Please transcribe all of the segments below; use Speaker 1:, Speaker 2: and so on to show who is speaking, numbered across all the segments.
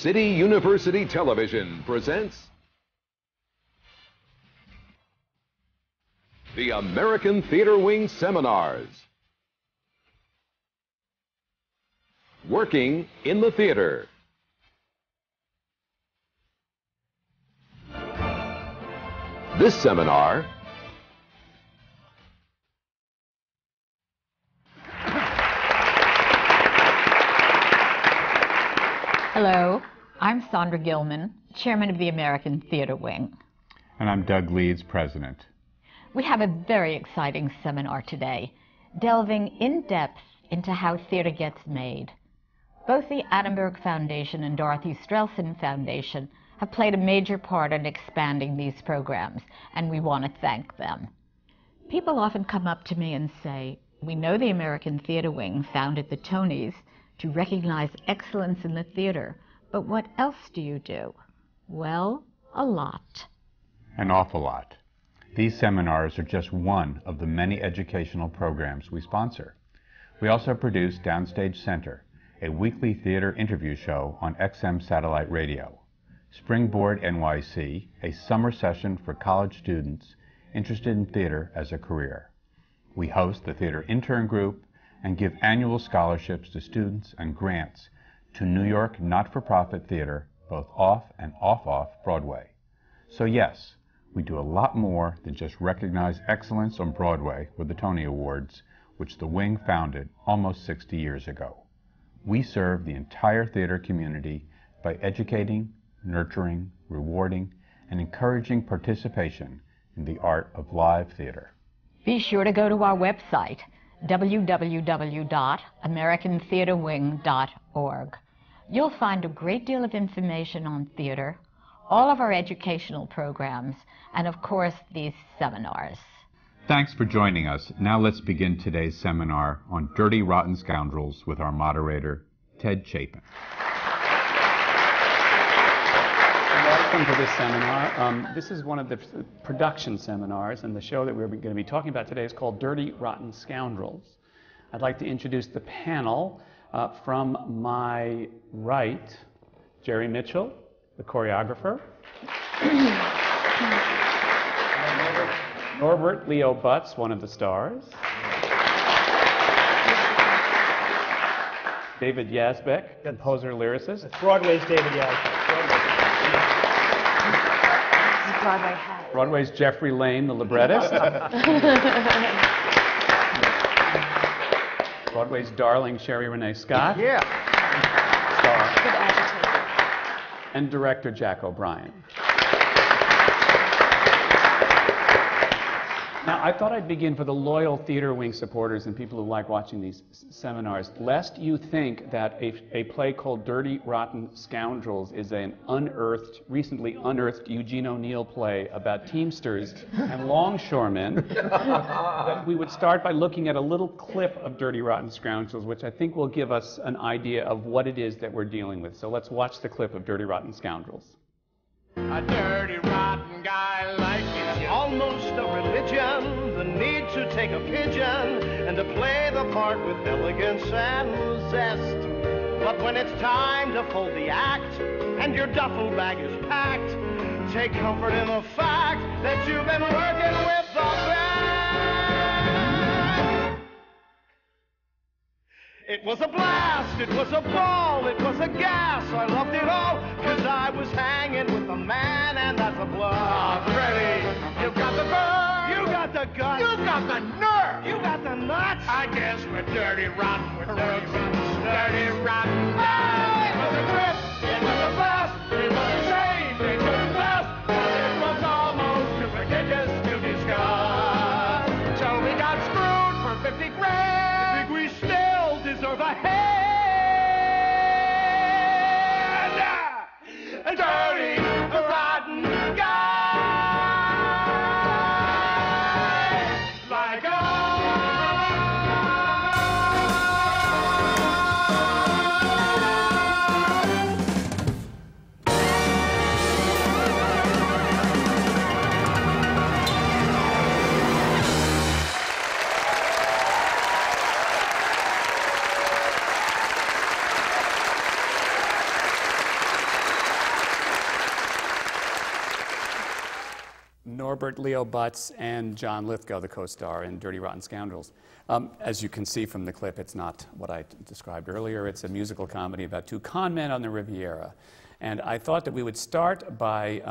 Speaker 1: City University Television presents the American Theater Wing Seminars. Working in the theater. This seminar
Speaker 2: Hello, I'm Sandra Gilman, Chairman of the American Theater Wing.
Speaker 3: And I'm Doug Leeds, President.
Speaker 2: We have a very exciting seminar today, delving in depth into how theater gets made. Both the Annenberg Foundation and Dorothy Strelsin Foundation have played a major part in expanding these programs, and we want to thank them. People often come up to me and say, "We know the American Theater Wing founded the Tonys to recognize excellence in the theater, but what else do you do?" Well, a lot.
Speaker 3: An awful lot. These seminars are just one of the many educational programs we sponsor. We also produce Downstage Center, a weekly theater interview show on XM satellite radio. Springboard NYC, a summer session for college students interested in theater as a career. We host the Theater Intern Group and give annual scholarships to students and grants to New York not-for-profit theater, both off and off Broadway. So yes, we do a lot more than just recognize excellence on Broadway with the Tony Awards, which the Wing founded almost 60 years ago. We serve the entire theater community by educating, nurturing, rewarding, and encouraging participation in the art of live theater.
Speaker 2: Be sure to go to our website, www.americantheaterwing.org. You'll find a great deal of information on theater, all of our educational programs, and of course, these seminars.
Speaker 3: Thanks for joining us. Now let's begin today's seminar on Dirty Rotten Scoundrels with our moderator, Ted Chapin.
Speaker 4: Welcome to this seminar. This is one of the production seminars, and the show that we're going to be talking about today is called Dirty Rotten Scoundrels. I'd like to introduce the panel. From my right, Jerry Mitchell, the choreographer. Norbert Leo Butz, one of the stars. David Yazbek, composer lyricist.
Speaker 5: It's Broadway's David Yazbek.
Speaker 2: Broadway hat.
Speaker 4: Broadway's Jeffrey Lane, the librettist. Broadway's darling Sherie Rene Scott.
Speaker 5: Yeah.
Speaker 4: Star. Good agitator. And director Jack O'Brien. Now, I thought I'd begin for the loyal Theater Wing supporters and people who like watching these seminars, lest you think that a play called Dirty Rotten Scoundrels is an recently unearthed Eugene O'Neill play about Teamsters and longshoremen, that we would start by looking at a little clip of Dirty Rotten Scoundrels, which I think will give us an idea of what it is that we're dealing with. So let's watch the clip of Dirty Rotten Scoundrels.
Speaker 6: A dirty, rotten guy like it's almost a religion, the need to take a pigeon and to play the part with elegance and zest. But when it's time to fold the act and your duffel bag is packed, take comfort in the fact that you've been working with the best. It was a blast, it was a ball, it was a gas. I loved it all, 'cause I was hanging with the man, and that's a plus. Oh, Freddie, you got the bird, you got the guts, you got the nerve, you got the nuts. I guess we're dirty rotten, we're dirty rotten, dirty rotten. Oh, it was a trip, it was a blast, it was a shame, it was a blast, it was almost too prodigious to discuss. So we got screwed for 50 grand. I think we still deserve a hand. Dirty, rotten guy like us.
Speaker 4: Norbert, Leo Butz, and John Lithgow, the co-star in Dirty Rotten Scoundrels. As you can see from the clip, it's not what I described earlier. It's a musical comedy about two con men on the Riviera. And I thought that we would start by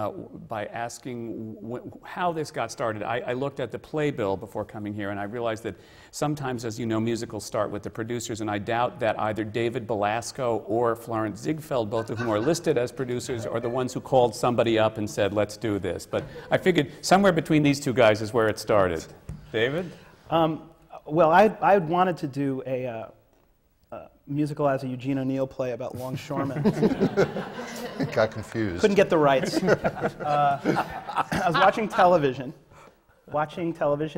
Speaker 4: asking how this got started. I looked at the playbill before coming here, and I realized that sometimes, as you know, musicals start with the producers, and I doubt that either David Belasco or Florence Ziegfeld, both of whom are listed as producers, are the ones who called somebody up and said, let's do this. But I figured somewhere between these two guys is where it started. David?
Speaker 5: Well, I wanted to do a musical as a Eugene O'Neill play about longshoremen.
Speaker 7: Got confused.
Speaker 5: Couldn't get the rights. I was watching television,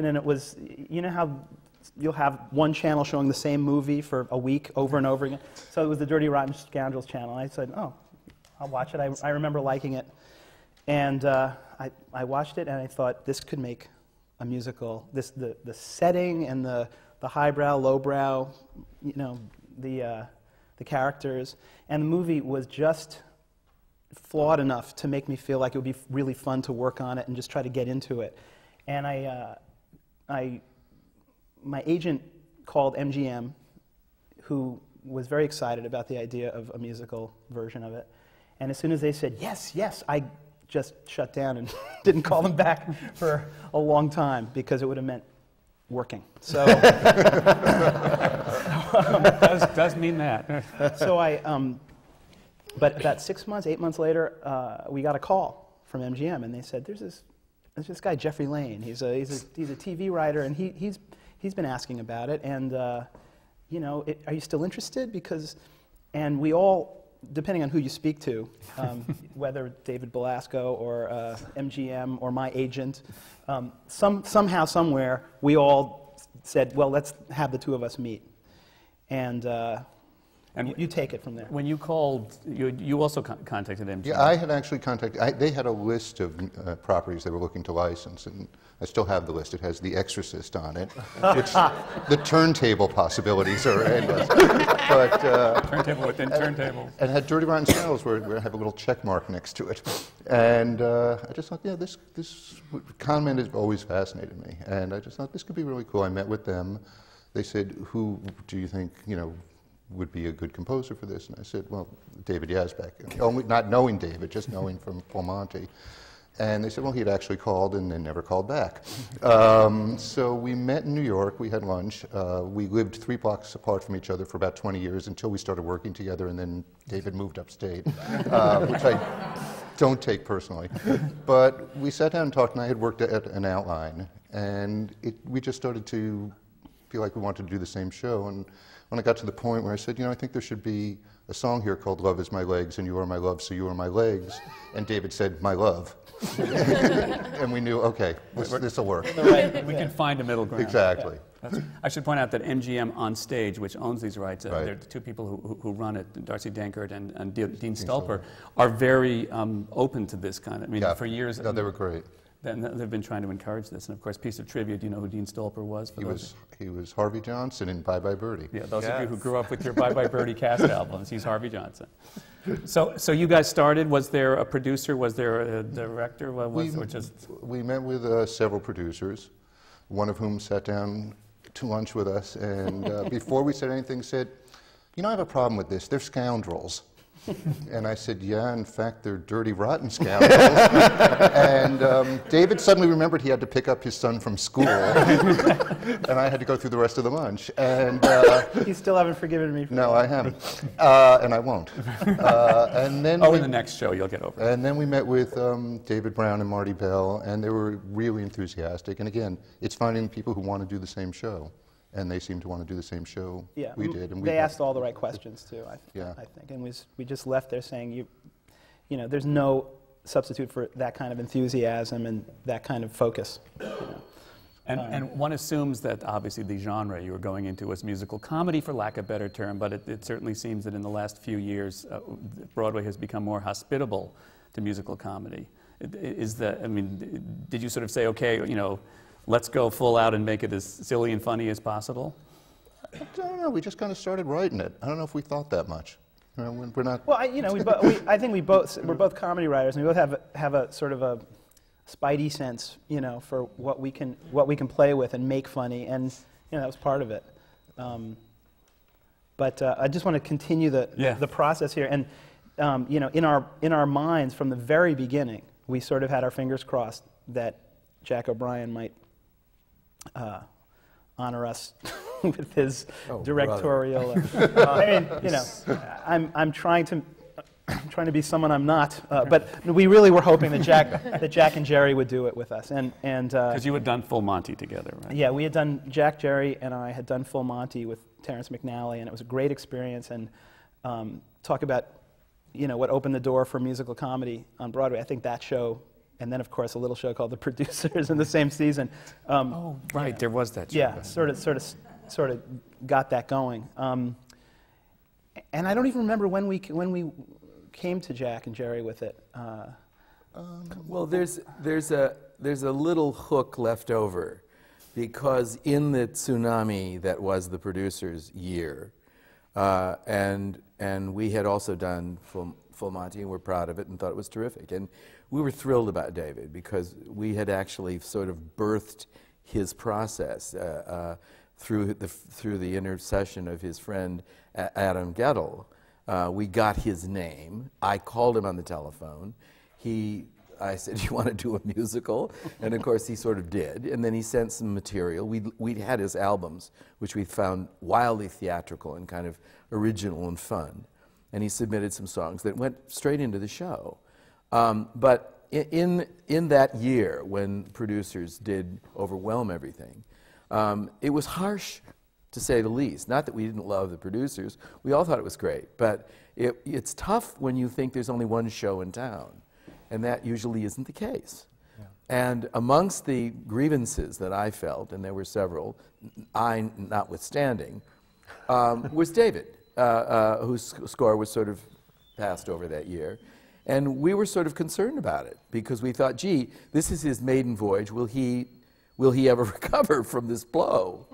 Speaker 5: and it was, you know how you'll have one channel showing the same movie for a week over and over again? So it was the Dirty Rotten Scoundrels channel. I said, oh, I'll watch it. I remember liking it. And I watched it, and I thought, this could make a musical. The setting and the highbrow, lowbrow, you know, the characters, and the movie was just flawed enough to make me feel like it would be really fun to work on it and just try to get into it. And my agent called MGM, who was very excited about the idea of a musical version of it. And as soon as they said yes, yes, I just shut down and didn't call them back for a long time, because it would have meant working. So
Speaker 4: does mean that.
Speaker 5: So but about 6 months, 8 months later, we got a call from MGM, and they said, "There's this guy Jeffrey Lane. He's a TV writer, and he's been asking about it. And you know, are you still interested? And we all, depending on who you speak to, whether David Belasco or MGM or my agent, somehow, somewhere, we all said, well, let's have the two of us meet. And you take it from there.
Speaker 4: When you called, you also contacted MGM.
Speaker 7: Yeah, I had actually contacted, they had a list of properties they were looking to license, and I still have the list. It has The Exorcist on it, which the turntable possibilities are endless. But,
Speaker 4: turntable within turntables.
Speaker 7: And had Dirty Rotten Scoundrels where I have a little check mark next to it. And I just thought, yeah, this con men has always fascinated me. And I just thought, this could be really cool. I met with them. They said, who do you think, you know, would be a good composer for this? And I said, well, David Yazbek. Only, not knowing David, just knowing from Full Monty. And they said, well, he had actually called and then never called back. So we met in New York, we had lunch. We lived 3 blocks apart from each other for about 20 years until we started working together, and then David moved upstate, which I don't take personally. But we sat down and talked, and I had worked at an outline, and we just started to feel like we wanted to do the same show. And when I got to the point where I said, you know, I think there should be a song here called Love Is My Legs and You Are My Love, So You Are My Legs, and David said, my love. And we knew, okay, this will work.
Speaker 4: We can find a middle ground.
Speaker 7: Exactly.
Speaker 4: I should point out that MGM On Stage, which owns these rights, they're the 2 people who run it, Darcy Dankert and Dean Stolper, are very open to this kind of, I mean, for years.
Speaker 7: No, they were great.
Speaker 4: They've been trying to encourage this. And of course, piece of trivia, do you know who Dean Stolper was?
Speaker 7: He was Harvey Johnson in Bye Bye Birdie.
Speaker 4: Yeah, those of you who grew up with your Bye Bye Birdie cast albums, he's Harvey Johnson. So you guys started, was there a producer, was there a director?
Speaker 7: We met with several producers, one of whom sat down to lunch with us, and before we said anything said, you know, I have a problem with this, they're scoundrels. And I said, yeah, in fact, they're dirty, rotten scoundrels. And David suddenly remembered he had to pick up his son from school, and I had to go through the rest of the lunch. And
Speaker 5: you still haven't forgiven me for
Speaker 7: no,
Speaker 5: that.
Speaker 7: I haven't, and I won't. And then
Speaker 4: in the next show, you'll get over it.
Speaker 7: And then we met with David Brown and Marty Bell, and they were really enthusiastic. And again, it's finding people who want to do the same show. And they seemed to want to do the same show we did. And
Speaker 5: they asked all the right questions, too, I think. And we just left there saying, you know, there's no substitute for that kind of enthusiasm and that kind of focus. You know.
Speaker 4: And one assumes that, obviously, the genre you were going into was musical comedy, for lack of a better term, but it certainly seems that in the last few years, Broadway has become more hospitable to musical comedy. Did you sort of say, okay, you know, let's go full out and make it as silly and funny as possible?
Speaker 7: I don't know. We just kind of started writing it. I don't know if we thought that much. You know, we're not.
Speaker 5: Well, I think we're both comedy writers, and we both have a sort of spidey sense, you know, for what we can play with and make funny, and you know, that was part of it. But I just want to continue the process here, and you know, in our minds from the very beginning, we sort of had our fingers crossed that Jack O'Brien might honor us with his directorial. I mean, you know, I'm trying to be someone I'm not, but we really were hoping that Jack and Jerry would do it with us, and
Speaker 4: because you had done Full Monty together, right?
Speaker 5: Yeah, we had done Jerry, and I had done Full Monty with Terrence McNally, and it was a great experience. And talk about, you know, what opened the door for musical comedy on Broadway. I think that show, and then of course a little show called The Producers in the same season.
Speaker 4: Oh, right,
Speaker 5: yeah,
Speaker 4: there was that show.
Speaker 5: Yeah, sort of got that going. And I don't even remember when we came to Jack and Jerry with it.
Speaker 8: Well, there's a little hook left over, because in the tsunami that was The Producers' year, and we had also done Full Monty, and we're proud of it and thought it was terrific. And we were thrilled about David because we had actually sort of birthed his process through the intercession of his friend Adam Gettle. We got his name. I called him on the telephone. I said, "Do you want to do a musical?" And of course he sort of did. And then he sent some material. We'd had his albums, which we found wildly theatrical and kind of original and fun. And he submitted some songs that went straight into the show. But in that year, when Producers did overwhelm everything, it was harsh, to say the least. Not that we didn't love The Producers. We all thought it was great. But it's tough when you think there's only one show in town. And that usually isn't the case. Yeah. And amongst the grievances that I felt, and there were several, I notwithstanding, was David, whose score was sort of passed over that year. And we were sort of concerned about it, because we thought, gee, this is his maiden voyage. Will he ever recover from this blow?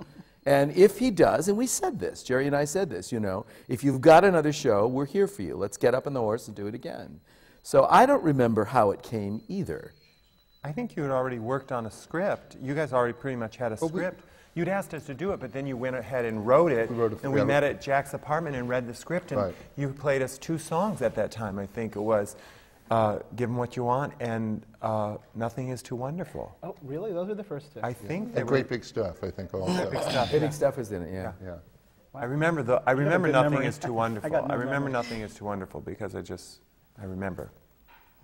Speaker 8: And if he does, and we said this, Jerry and I said this, you know, if you've got another show, we're here for you. Let's get up on the horse and do it again. So I don't remember how it came either.
Speaker 9: I think you had already worked on a script. You guys already pretty much had a script. You'd asked us to do it, but then you went ahead and wrote it. And we met at Jack's apartment and read the script. And you played us 2 songs at that time. I think it was Give 'Em What You Want and Nothing Is Too Wonderful.
Speaker 5: Oh, really? Those were the first 2?
Speaker 9: I think they were.
Speaker 7: Great Big Stuff, I think, also.
Speaker 8: Big Stuff. Big Stuff was in it, yeah.
Speaker 7: Yeah.
Speaker 9: I remember Nothing
Speaker 5: memory.
Speaker 9: Is Too Wonderful.
Speaker 5: I
Speaker 9: remember
Speaker 5: memory.
Speaker 9: Nothing Is Too Wonderful because I remember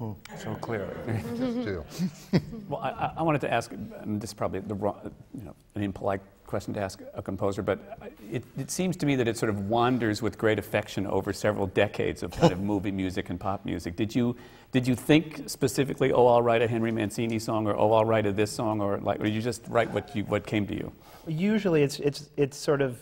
Speaker 9: so clearly.
Speaker 4: Well, I wanted to ask, and this is probably the wrong, an impolite question to ask a composer, but it seems to me that it sort of wanders with great affection over several decades of kind of movie music and pop music. Did you think specifically, oh, I'll write a Henry Mancini song, or oh, I'll write a this song, or did you just write what came to you?
Speaker 5: Usually, it's sort of.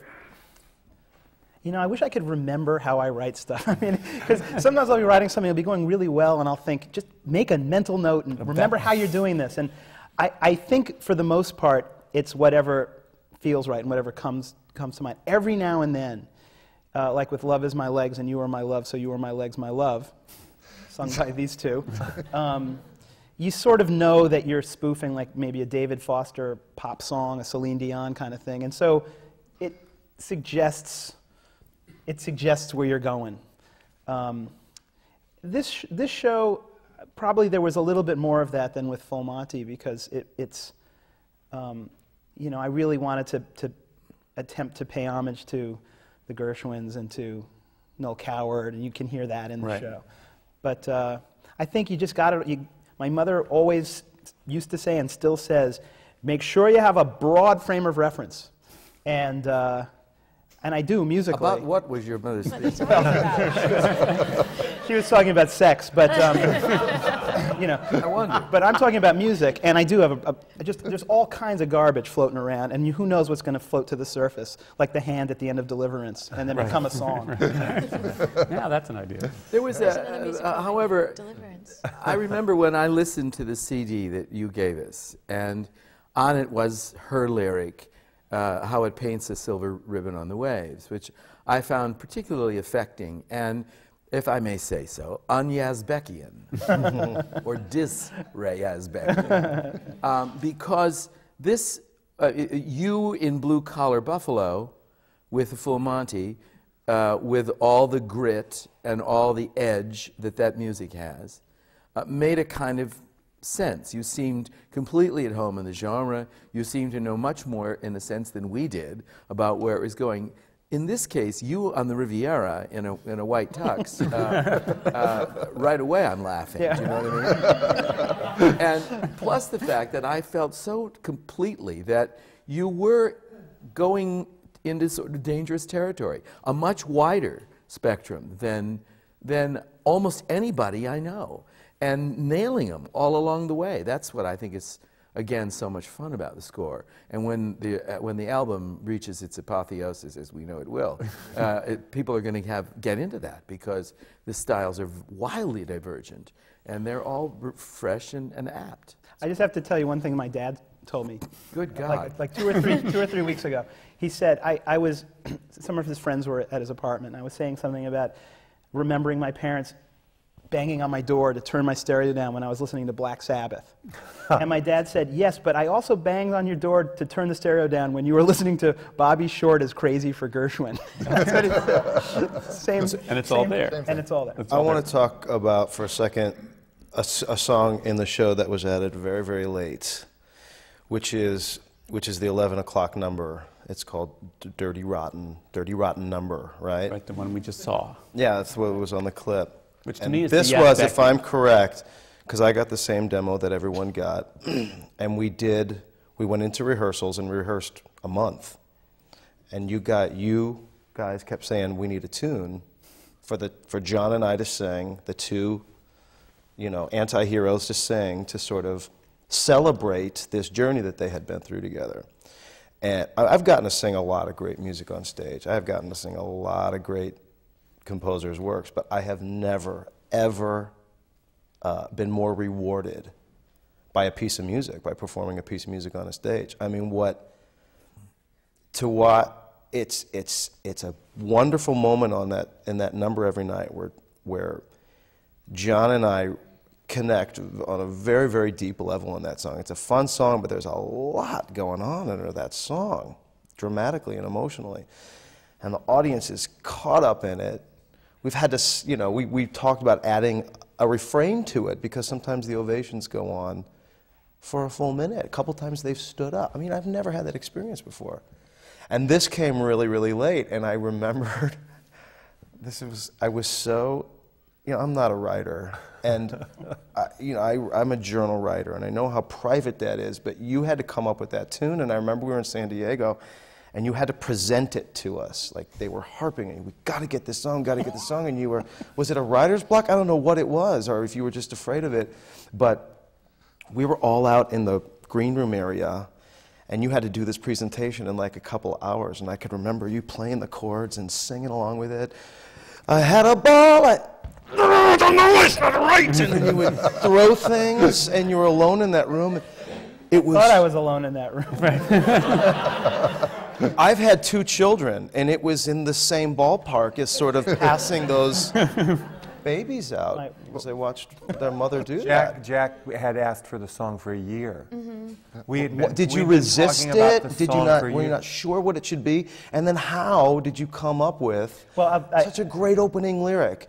Speaker 5: You know, I wish I could remember how I write stuff. I mean, because sometimes I'll be writing something, it'll be going really well, and I'll think, just make a mental note and remember how you're doing this. And I think, for the most part, it's whatever feels right and whatever comes to mind. Every now and then, like with Love Is My Legs and You Are My Love, So You Are My Legs, My Love, sung by these 2, you sort of know that you're spoofing like maybe a David Foster pop song, a Celine Dion kind of thing. And so it suggests where you're going. This show, probably there was a little bit more of that than with Full Monty, because it's you know, I really wanted to attempt to pay homage to the Gershwins and to Noel Coward, and you can hear that in the show. But I think you just got to. My mother always used to say, and still says, make sure you have a broad frame of reference, and I do musically.
Speaker 8: About what was your mother speaking?
Speaker 5: She was talking about sex, but you know.
Speaker 8: I wonder.
Speaker 5: But I'm talking about music, and I do have there's all kinds of garbage floating around, and who knows what's going to float to the surface, like the hand at the end of Deliverance, and then become a song.
Speaker 4: Yeah, that's an idea.
Speaker 8: There was however,
Speaker 10: Deliverance.
Speaker 8: I remember when I listened to the CD that you gave us, and on it was her lyric, How It Paints a Silver Ribbon on the Waves, which I found particularly affecting. And if I may say so, un-Yazbekian, or dis-Yazbekian, because this, you in Blue Collar Buffalo, with the Full Monty, with all the grit and all the edge that music has, made a kind of sense. You seemed completely at home in the genre. You seemed to know much more, in a sense, than we did about where it was going. In this case, you on the Riviera in a white tux, right away I'm laughing. Yeah. Do you know what I mean? And plus the fact that I felt so completely that you were going into sort of dangerous territory, a much wider spectrum than almost anybody I know, and nailing them all along the way. That's what I think is, again, so much fun about the score. And when the album reaches its apotheosis, as we know it will, people are going to get into that, because the styles are wildly divergent, and they're all fresh and apt.
Speaker 5: I just have to tell you one thing my dad told me.
Speaker 8: Good God.
Speaker 5: Like 2 or 3 weeks ago. He said, I was, some of his friends were at his apartment, and I was saying something about remembering my parents banging on my door to turn my stereo down when I was listening to Black Sabbath. And my dad said, yes, but I also banged on your door to turn the stereo down when you were listening to Bobby Short is Crazy for Gershwin.
Speaker 4: And it's all there.
Speaker 5: And it's all there.
Speaker 10: I want to talk about, for a second, a song in the show that was added very, very late, which is the 11 o'clock number. It's called Dirty Rotten Number, right?
Speaker 4: Right, the one we just saw.
Speaker 10: Yeah, that's what was on the clip.
Speaker 4: Which to me is
Speaker 10: this
Speaker 4: the
Speaker 10: was,
Speaker 4: Yazbek.
Speaker 10: if I'm correct, because I got the same demo that everyone got, and we went into rehearsals and rehearsed a month, and you guys kept saying we need a tune for John and I to sing, the two, anti-heroes to sing, to sort of celebrate this journey that they had been through together. And I've gotten to sing a lot of great music on stage. I've gotten to sing a lot of great composers' works, but I have never, ever been more rewarded by a piece of music, by performing a piece of music on a stage. I mean, it's a wonderful moment in that number every night where John and I connect on a very, very deep level in that song. It's a fun song, but there's a lot going on under that song, dramatically and emotionally. And the audience is caught up in it. We've had to, we talked about adding a refrain to it, because sometimes the ovations go on for a full minute. A couple times they've stood up. I mean, I've never had that experience before. And this came really, really late, and I remembered, I was so, I'm not a writer, and I'm a journal writer, and I know how private that is, but you had to come up with that tune, and I remember we were in San Diego, and you had to present it to us. Like, they were harping on you, we gotta get this song, and you were, was it a writer's block? I don't know what it was, or if you were just afraid of it, but we were all out in the green room area, and you had to do this presentation in like a couple hours, and I could remember you playing the chords and singing along with it. I had a ball, I don't know, it's not right, and then you would throw things, and you were alone in that room. It was.
Speaker 5: I thought I was alone in that room.
Speaker 10: I've had 2 children, and it was in the same ballpark as sort of passing those babies out as they watched their mother do that.
Speaker 9: Jack had asked for the song for a year.
Speaker 10: Mm-hmm. Did you resist it? Did you not? Were you not sure what it should be? And then how did you come up with such a great opening lyric?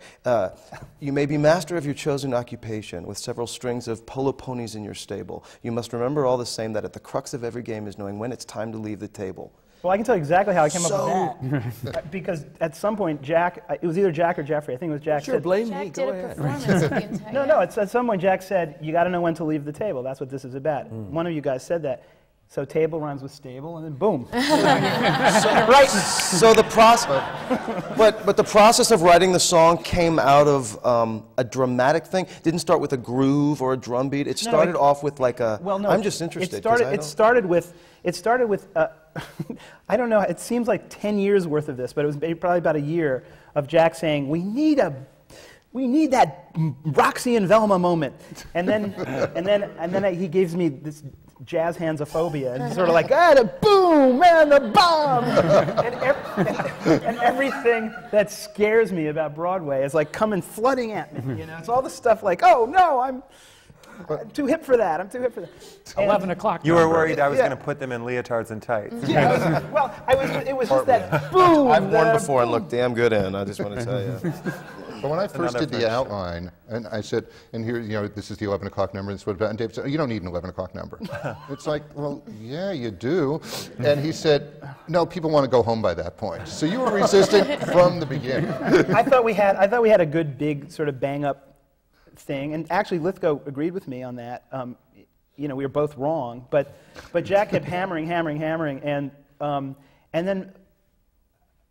Speaker 10: You may be master of your chosen occupation, with several strings of polo ponies in your stable. You must remember all the same that at the crux of every game is knowing when it's time to leave the table.
Speaker 5: Well, I can tell you exactly how I came up with that. Because at some point, Jack, it was either Jack or Jeffrey, I think it was Jack.
Speaker 8: Sure, blame
Speaker 11: Jack
Speaker 8: me,
Speaker 11: did
Speaker 8: go
Speaker 11: a
Speaker 8: ahead.
Speaker 11: performance.
Speaker 5: No, at some point Jack said, you got to know when to leave the table. That's what this is about. One of you guys said that. So table rhymes with stable, and then boom.
Speaker 10: Right. So the process, but the process of writing the song came out of a dramatic thing. Didn't start with a groove or a drum beat. It started off with like a. Well, no. I'm just interested.
Speaker 5: It started with. I don't know. It seems like 10 years worth of this, but it was probably about a year of Jack saying, "We need a we need that Roxy and Velma moment. And then he gives me this jazz hands-ophobia, and sort of like, the boom, and the bomb. and everything that scares me about Broadway is like coming flooding at me. You know, it's all the stuff like, oh no, I'm too hip for that. I'm too hip for that.
Speaker 4: 11 o'clock.
Speaker 9: You were worried I was going to put them in leotards and tights.
Speaker 5: Yeah. Well, it was just that boom.
Speaker 10: I've worn before and looked damn good in, I just want to tell you.
Speaker 7: But when I first did the outline, and I said, and here, you know, this is the 11 o'clock number, and this is what about, and Dave said, you don't need an 11 o'clock number. It's like, well, yeah, you do. And he said, no, people want to go home by that point. So you were resistant from the beginning.
Speaker 5: I thought we had a good big sort of bang up thing, and actually Lithgow agreed with me on that. You know, we were both wrong, but Jack kept hammering, and then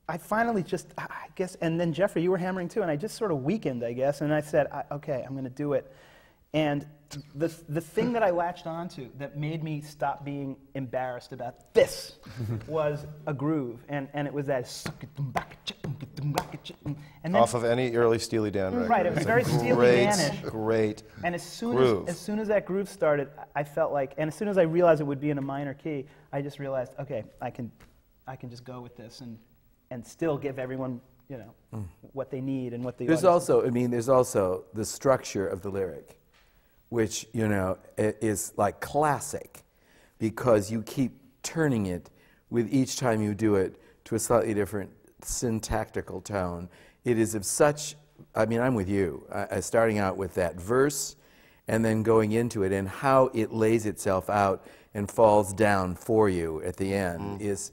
Speaker 5: I finally just, I guess, and then Jeffrey, you were hammering too, and I just sort of weakened, I guess, and I said, okay, I'm going to do it. And the thing that I latched onto that made me stop being embarrassed about this was a groove, and it was that, and then,
Speaker 10: Off of any early Steely Dan record.
Speaker 5: Right, it was very Steely Dan-ish.
Speaker 10: Great
Speaker 5: And as soon as that groove started, I felt like, and as soon as I realized it would be in a minor key, I just realized, okay, I can just go with this and still give everyone, you know, what they need and what they.
Speaker 8: There's also the structure of the lyric, which, you know, is like classic, because you keep turning it with each time you do it to a slightly different syntactical tone. It is of such, I mean, I'm with you, starting out with that verse and then going into it, and how it lays itself out and falls down for you at the end is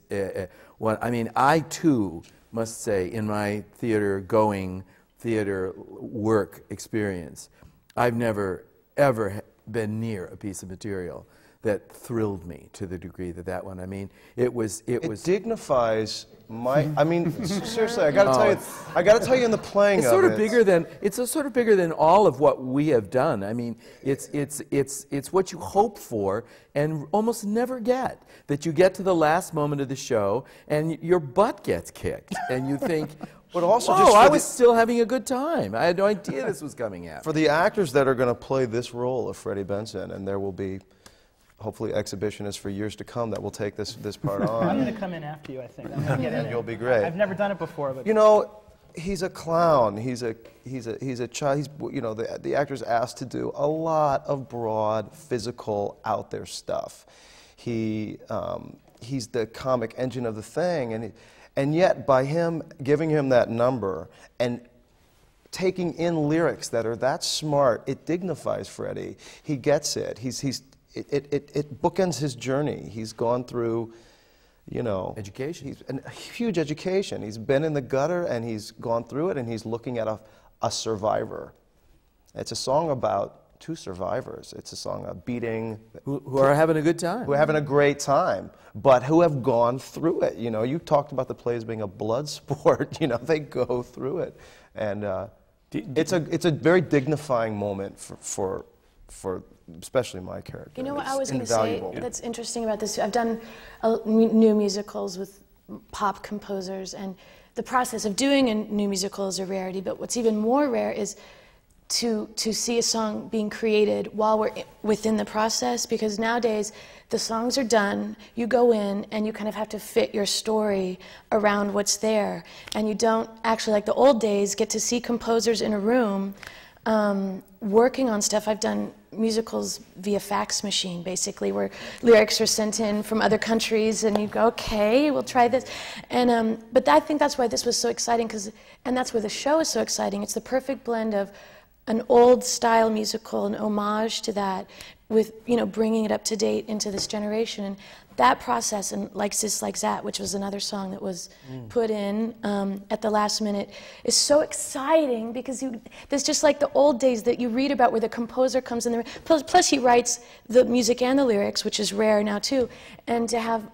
Speaker 8: what, I mean, I too must say, in my theater work experience, I've never ever been near a piece of material that thrilled me to the degree that one. I mean, it
Speaker 10: dignifies my. I mean, seriously, I got to tell you, in the playing
Speaker 8: it's
Speaker 10: of
Speaker 8: sort
Speaker 10: it,
Speaker 8: of bigger than sort of bigger than all of what we have done. I mean, it's what you hope for and almost never get. That you get to the last moment of the show and your butt gets kicked, and you think.
Speaker 10: But also,
Speaker 8: I was still having a good time. I had no idea this was coming out.
Speaker 10: For the actors that are going to play this role of Freddie Benson, and there will be, hopefully, exhibitionists for years to come that will take this part on.
Speaker 5: I'm going to come in after you, I think. I'm gonna get in.
Speaker 10: You'll be great.
Speaker 5: I've never done it before, but
Speaker 10: you know, he's a clown. He's a child. He's, you know, the actor's asked to do a lot of broad, physical, out there stuff. He's the comic engine of the thing, and yet, by him giving him that number and taking in lyrics that are that smart, it dignifies Freddie. He gets it. It bookends his journey. He's gone through, you know,
Speaker 8: education.
Speaker 10: A huge education. He's been in the gutter, and he's gone through it, and he's looking at a survivor. It's a song about two survivors. It's a song of beating.
Speaker 8: Who are having a good time.
Speaker 10: Who are having a great time, but who have gone through it. You know, you talked about the plays being a blood sport. You know, they go through it. And it's a very dignifying moment for especially my character.
Speaker 11: You know what I was going to say that's interesting about this? I've done new musicals with pop composers, and the process of doing a new musical is a rarity, but what's even more rare is to see a song being created while we're within the process, because nowadays the songs are done, you go in and you kind of have to fit your story around what's there, and you don't actually, like the old days, get to see composers in a room working on stuff. I've done musicals via fax machine, basically, where lyrics are sent in from other countries, and you go, okay, we'll try this. And but I think that's why this was so exciting, and that's why the show is so exciting. It's the perfect blend of an old style musical, an homage to that, with, you know, bringing it up to date into this generation. And that process, and Like This, Like That, which was another song that was put in at the last minute, is so exciting, because there's just like the old days that you read about, where the composer comes in there, plus he writes the music and the lyrics, which is rare now too, and to have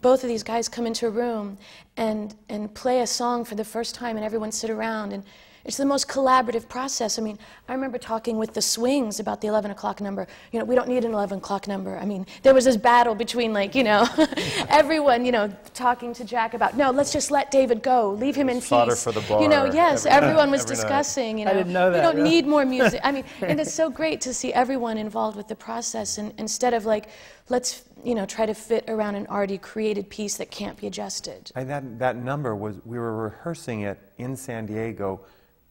Speaker 11: both of these guys come into a room and play a song for the first time, and everyone sit around, and it's the most collaborative process. I mean, I remember talking with the Swings about the 11 o'clock number. You know, we don't need an 11 o'clock number. I mean, there was this battle between, like, you know, everyone, you know, talking to Jack about, no, let's just let David go, leave him in peace.
Speaker 10: Fodder for the bar.
Speaker 11: You know, yes, everyone was
Speaker 10: every
Speaker 11: discussing, you know.
Speaker 5: I didn't know that.
Speaker 11: We don't
Speaker 5: really.
Speaker 11: need more music. I mean, and it's so great to see everyone involved with the process, and instead of like, let's, you know, try to fit around an already created piece that can't be adjusted.
Speaker 9: That number was, we were rehearsing it in San Diego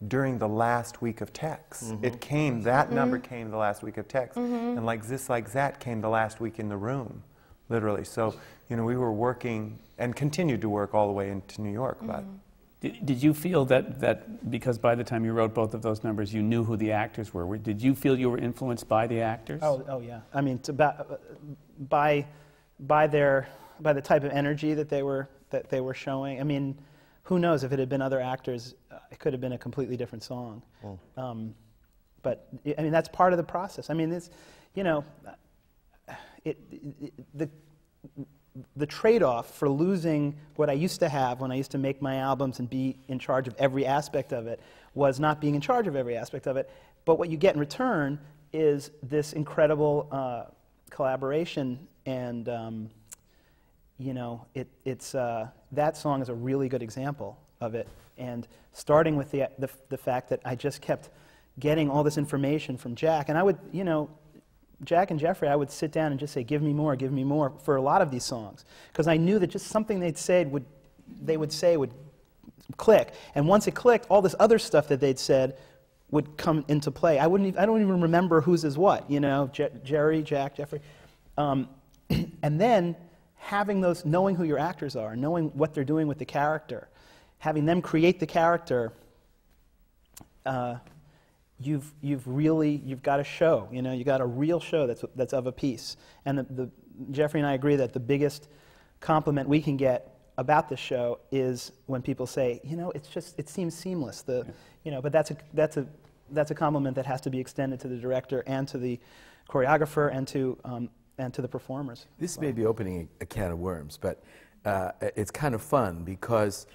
Speaker 9: during the last week of Tex. It came, that number came the last week of Tex. And Like This, Like That came the last week in the room, literally. So, you know, we were working and continued to work all the way into New York. But
Speaker 4: Did you feel that because by the time you wrote both of those numbers, you knew who the actors were? Did you feel you were influenced by the actors?
Speaker 5: Oh yeah. I mean, by the type of energy that they were showing. I mean, who knows, if it had been other actors, it could have been a completely different song. But I mean, that's part of the process. I mean, it's, you know, the trade-off for losing what I used to have when I used to make my albums and be in charge of every aspect of it was not being in charge of every aspect of it. But what you get in return is this incredible collaboration, and you know, that song is a really good example of it. And starting with the fact that I just kept getting all this information from Jack, and I would, you know, Jack and Jeffrey, I would sit down and just say, give me more for a lot of these songs, because I knew that just something they would say would click, and once it clicked, all this other stuff that they'd said would come into play. I don't even remember whose is what, you know, Jerry, Jack, Jeffrey, and then having those, knowing who your actors are, knowing what they're doing with the character, having them create the character. You've got a show, you know, you got a real show that's of a piece. And Jeffrey and I agree that the biggest compliment we can get about the show is when people say, you know, it seems seamless. You know, but that's a compliment that has to be extended to the director and to the choreographer and to the performers.
Speaker 8: This may be opening a can of worms, but it's kind of fun because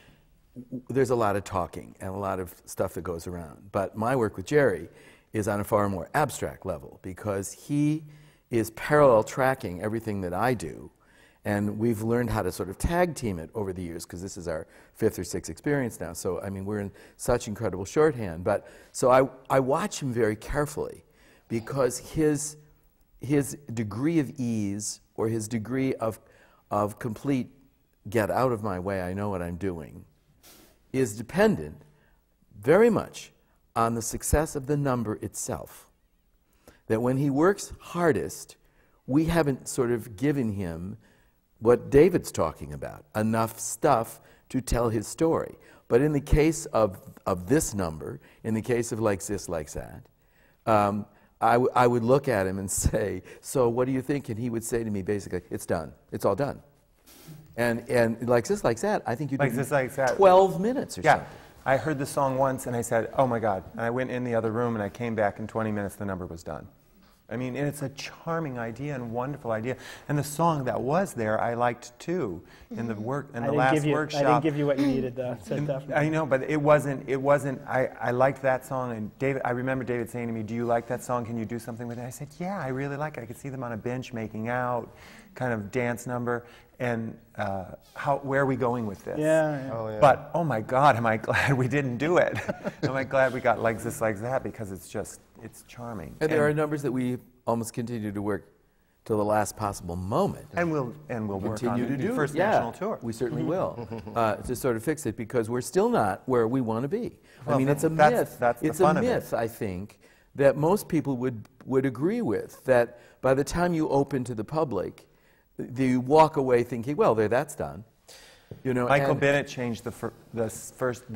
Speaker 8: there's a lot of talking and a lot of stuff that goes around. But my work with Jerry is on a far more abstract level because he is parallel tracking everything that I do. And we've learned how to sort of tag team it over the years because this is our 5th or 6th experience now. So, I mean, we're in such incredible shorthand. But so I watch him very carefully because his degree of ease or his degree of complete get out of my way, I know what I'm doing, is dependent very much on the success of the number itself. That when he works hardest, we haven't sort of given him what David's talking about, enough stuff to tell his story. But in the case of this number, in the case of Like This, Like That, I would look at him and say, so what do you think? And he would say to me basically, it's done, it's all done. And Like This, Like That, I think you did
Speaker 9: like that.
Speaker 8: 12 minutes or something.
Speaker 9: I heard the song once and I said, oh my God. And I went in the other room and I came back in 20 minutes, the number was done. I mean, and it's a charming idea and wonderful idea. And the song that was there, I liked too. In the last workshop.
Speaker 5: I didn't give you what you needed, though.
Speaker 9: I know, but it wasn't. I liked that song, and David. I remember David saying to me, "Do you like that song? Can you do something with it?" I said, "Yeah, I really like it. I could see them on a bench making out, kind of dance number." And where are we going with this?
Speaker 5: Yeah.
Speaker 7: Oh, yeah.
Speaker 9: But oh my God, am I glad we didn't do it? Am I glad we got Like This, Like That, because it's charming.
Speaker 8: And there are numbers that we almost continue to work till the last possible moment.
Speaker 9: And we'll work on
Speaker 8: to
Speaker 9: the
Speaker 8: do
Speaker 9: first national tour.
Speaker 8: We certainly will to sort of fix it because we're still not where we want to be.
Speaker 9: Well,
Speaker 8: I mean, it's a myth. It's a myth, I think, that most people would agree with. That by the time you open to the public, you walk away thinking, well, that's done. You know,
Speaker 9: Michael Bennett changed the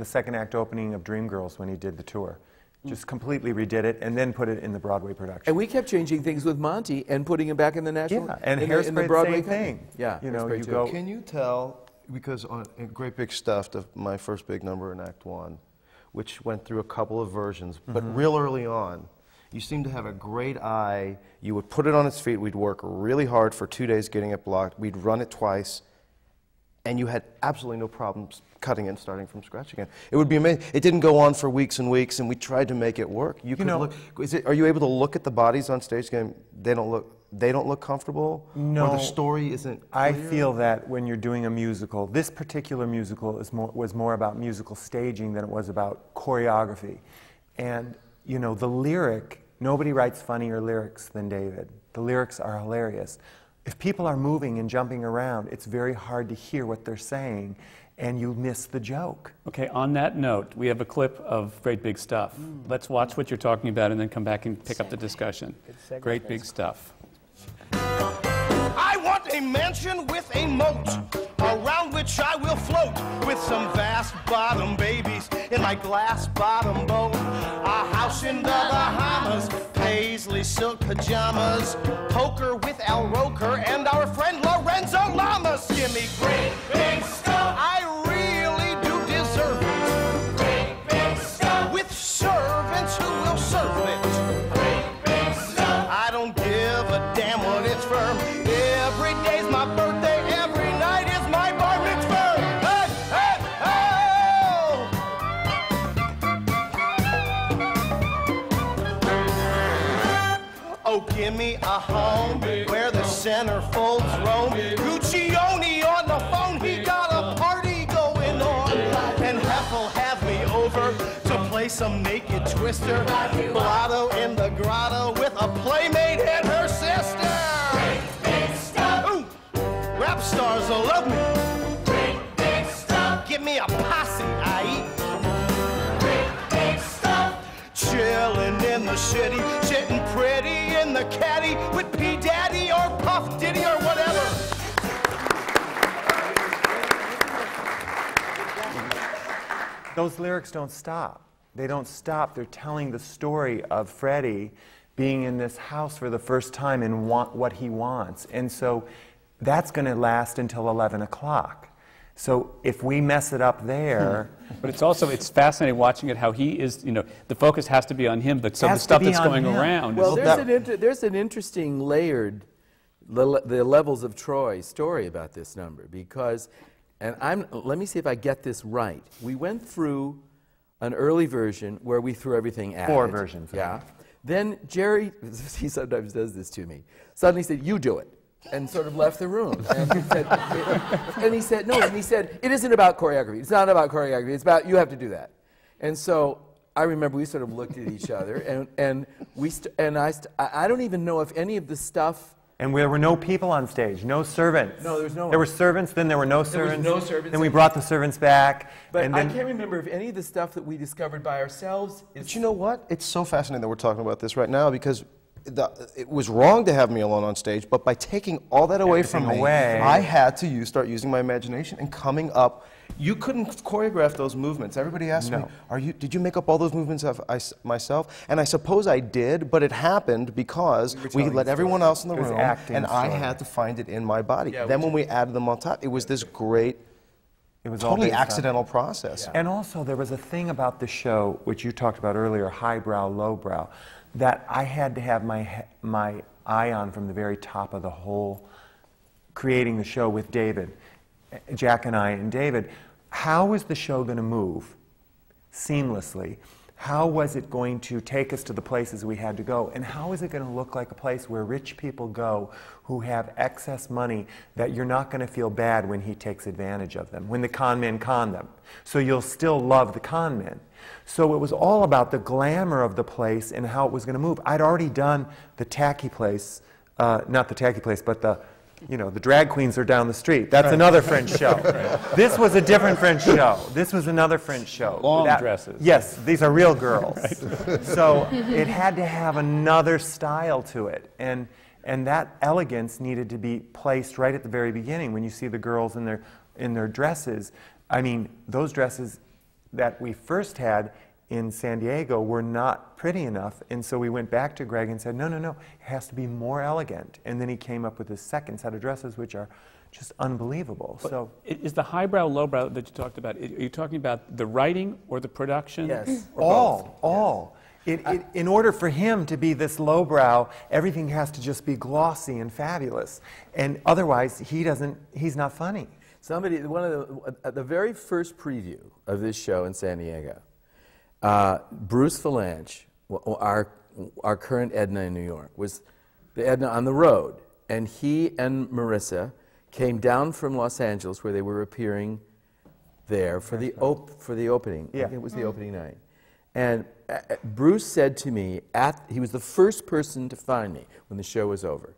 Speaker 9: second act opening of Dreamgirls when he did the tour. Just completely redid it and then put it in the Broadway production.
Speaker 8: And we kept changing things with Monty and putting him back in the national.
Speaker 9: Yeah, and
Speaker 8: in the Broadway
Speaker 9: same thing.
Speaker 8: Yeah,
Speaker 9: you know, you go.
Speaker 10: Can you tell, because on Great Big Stuff, my first big number in Act 1, which went through a couple of versions, but real early on, you seem to have a great eye. You would put it on its feet. We'd work really hard for 2 days getting it blocked. We'd run it twice. and you had absolutely no problems cutting and starting from scratch again. It would be amazing. It didn't go on for weeks and weeks, and we tried to make it work. You could look. Are you able to look at the bodies on stage going, they don't look comfortable?
Speaker 9: No.
Speaker 10: Or the story isn't clear?
Speaker 9: I feel that when you're doing a musical, this particular musical was more about musical staging than it was about choreography. And, you know, the lyric, nobody writes funnier lyrics than David. The lyrics are hilarious. If people are moving and jumping around, it's very hard to hear what they're saying, and you miss the joke.
Speaker 4: Okay, on that note, we have a clip of Great Big Stuff. Let's watch what you're talking about and then come back and pick up the discussion. Great Big Stuff.
Speaker 6: I want a mansion with a moat, around which I will float, with some vast bottom babies in my glass bottom boat. A house in the Bahamas, paisley silk pajamas, poker with Al Roker and our friend Lorenzo Lamas. Give me great big stuff. I really do deserve it. Great big stuff. With servants who will serve it. Great big stuff. I don't give a damn what it's from. Every day's my birthday, every night is my bar mitzvah. Hey, hey, oh! Oh, give me a home where the centerfolds roam. Guccione on the phone, he got a party going on. And Hef will have me over to play some naked twister. Blotto in the grotto with a playmate and her sister. Ooh, rap stars will love me. Great big stuff. Give me a posse, I eat. Great big stuff. Chillin' in the city, sitting pretty in the caddy with P. Daddy or Puff Diddy or whatever.
Speaker 9: Those lyrics don't stop. They don't stop. They're telling the story of Freddie being in this house for the first time and what he wants. And so that's going to last until 11 o'clock. So if we mess it up there...
Speaker 4: But it's fascinating watching it, how he is, you know, the focus has to be on him, but so the stuff that's going around...
Speaker 8: Well, there's an interesting layered, the levels of Troy story about this number, because, and let me see if I get this right. We went through an early version where we threw everything at it.
Speaker 9: 4 versions.
Speaker 8: Yeah. Then Jerry, he sometimes does this to me, suddenly said, "You do it," and sort of left the room. And he said, no, and he said, "It isn't about choreography. It's not about choreography. It's about, you have to do that." And so I remember we sort of looked at each other, and I don't even know if any of the stuff...
Speaker 9: And there were no people on stage, no servants.
Speaker 8: No, there was no one.
Speaker 9: There were servants, then there were no servants.
Speaker 8: There was no servants.
Speaker 9: Then we brought the servants back.
Speaker 8: But I can't remember if any of the stuff that we discovered by ourselves is...
Speaker 10: But you know what? It's so fascinating that we're talking about this right now, because it was wrong to have me alone on stage, but by taking all that away from me, I had to start using my imagination and coming up. You couldn't choreograph those movements. Everybody asked me, did you make up all those movements myself? And I suppose I did, but it happened because we let everyone else in the room, and I had to find it in my body. Yeah, then when we added them on top, it was this great, totally accidental process.
Speaker 9: Yeah. And also there was a thing about the show, which you talked about earlier, highbrow, lowbrow, that I had to have my eye on from the very top of the whole, creating the show with David. Jack and I and David, how was the show going to move seamlessly? How was it going to take us to the places we had to go? And how is it going to look like a place where rich people go who have excess money that you're not going to feel bad when he takes advantage of them, when the con men con them? So you'll still love the con men. So it was all about the glamour of the place and how it was going to move. I'd already done the tacky place, not the tacky place, but the drag queens are down the street. That's another French show. This was a different French show. This was another French show.
Speaker 4: Long dresses.
Speaker 9: Yes, these are real girls. So it had to have another style to it. And that elegance needed to be placed right at the very beginning. When you see the girls in their dresses, I mean, those dresses that we first had in San Diego were not pretty enough, and so we went back to Greg and said, no, it has to be more elegant. And then he came up with his second set of dresses, which are just unbelievable.
Speaker 4: But
Speaker 9: so,
Speaker 4: is the highbrow, lowbrow that you talked about, are you talking about the writing or the production?
Speaker 8: Yes.
Speaker 9: All. In order for him to be this lowbrow, everything has to just be glossy and fabulous, and otherwise he's not funny.
Speaker 8: Somebody, at the very first preview of this show in San Diego, Bruce Valanche, our current Edna in New York, was the Edna on the road, and he and Marissa came down from Los Angeles, where they were appearing there for the opening.
Speaker 9: Yeah.
Speaker 8: I think it was the opening night. And Bruce said to me, he was the first person to find me when the show was over.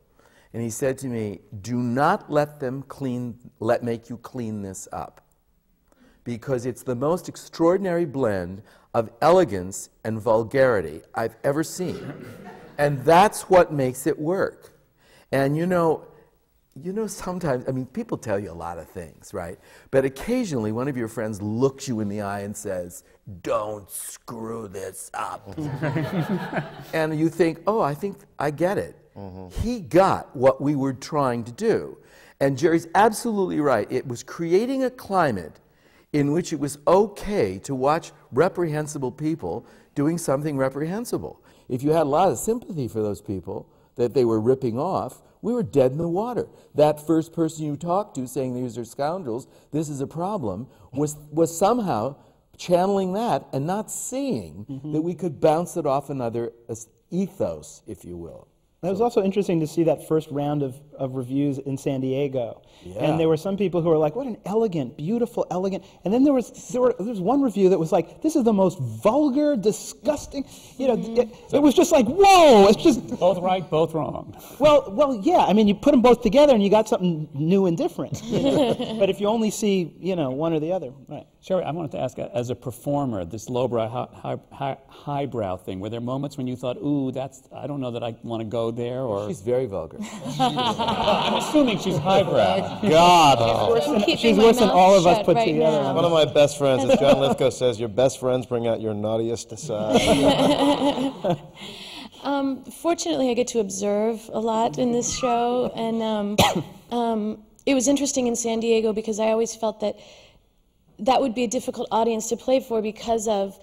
Speaker 8: And he said to me, do not let them make you clean this up. Because it's the most extraordinary blend of elegance and vulgarity I've ever seen. And that's what makes it work. And you know, sometimes, I mean, people tell you a lot of things, right? But occasionally one of your friends looks you in the eye and says, don't screw this up. And you think, oh, I think I get it. He got what we were trying to do. And Jerry's absolutely right. It was creating a climate in which it was okay to watch reprehensible people doing something reprehensible. If you had a lot of sympathy for those people that they were ripping off, we were dead in the water. That first person you talked to saying these are scoundrels, this is a problem, was somehow channeling that and not seeing that we could bounce it off another ethos, if you will.
Speaker 5: It was also interesting to see that first round of reviews in San Diego.
Speaker 8: Yeah.
Speaker 5: And there were some people who were like, what an elegant, beautiful, elegant. And then there was one review that was like, this is the most vulgar, disgusting, you know, it was just like, whoa, it's just...
Speaker 4: Both right, both wrong.
Speaker 5: Well, yeah, I mean, you put them both together and you got something new and different. You know? But if you only see, you know, one or the other, right.
Speaker 4: Sherie, I wanted to ask, as a performer, this lowbrow, highbrow thing, were there moments when you thought, ooh, I don't know that I want to go there, or...
Speaker 8: She's very vulgar.
Speaker 4: I'm assuming she's highbrow.
Speaker 5: God. She's worse than all of us put
Speaker 10: right
Speaker 5: together.
Speaker 10: One of my best friends, as John Lithgow says, your best friends bring out your naughtiest side.
Speaker 11: Fortunately, I get to observe a lot in this show, and it was interesting in San Diego because I always felt that would be a difficult audience to play for because of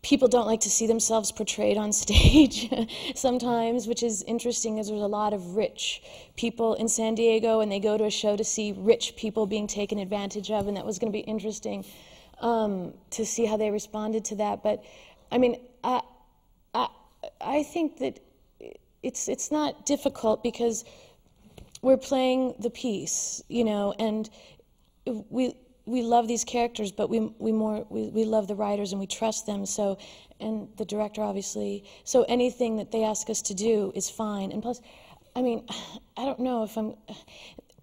Speaker 11: people don't like to see themselves portrayed on stage sometimes, which is interesting because there's a lot of rich people in San Diego and they go to a show to see rich people being taken advantage of, and that was going to be interesting to see how they responded to that. But I mean, I think that it's not difficult because we're playing the piece, you know, and we love these characters, but we love the writers and we trust them. So, and the director obviously. So anything that they ask us to do is fine. And plus, I mean, I don't know if I'm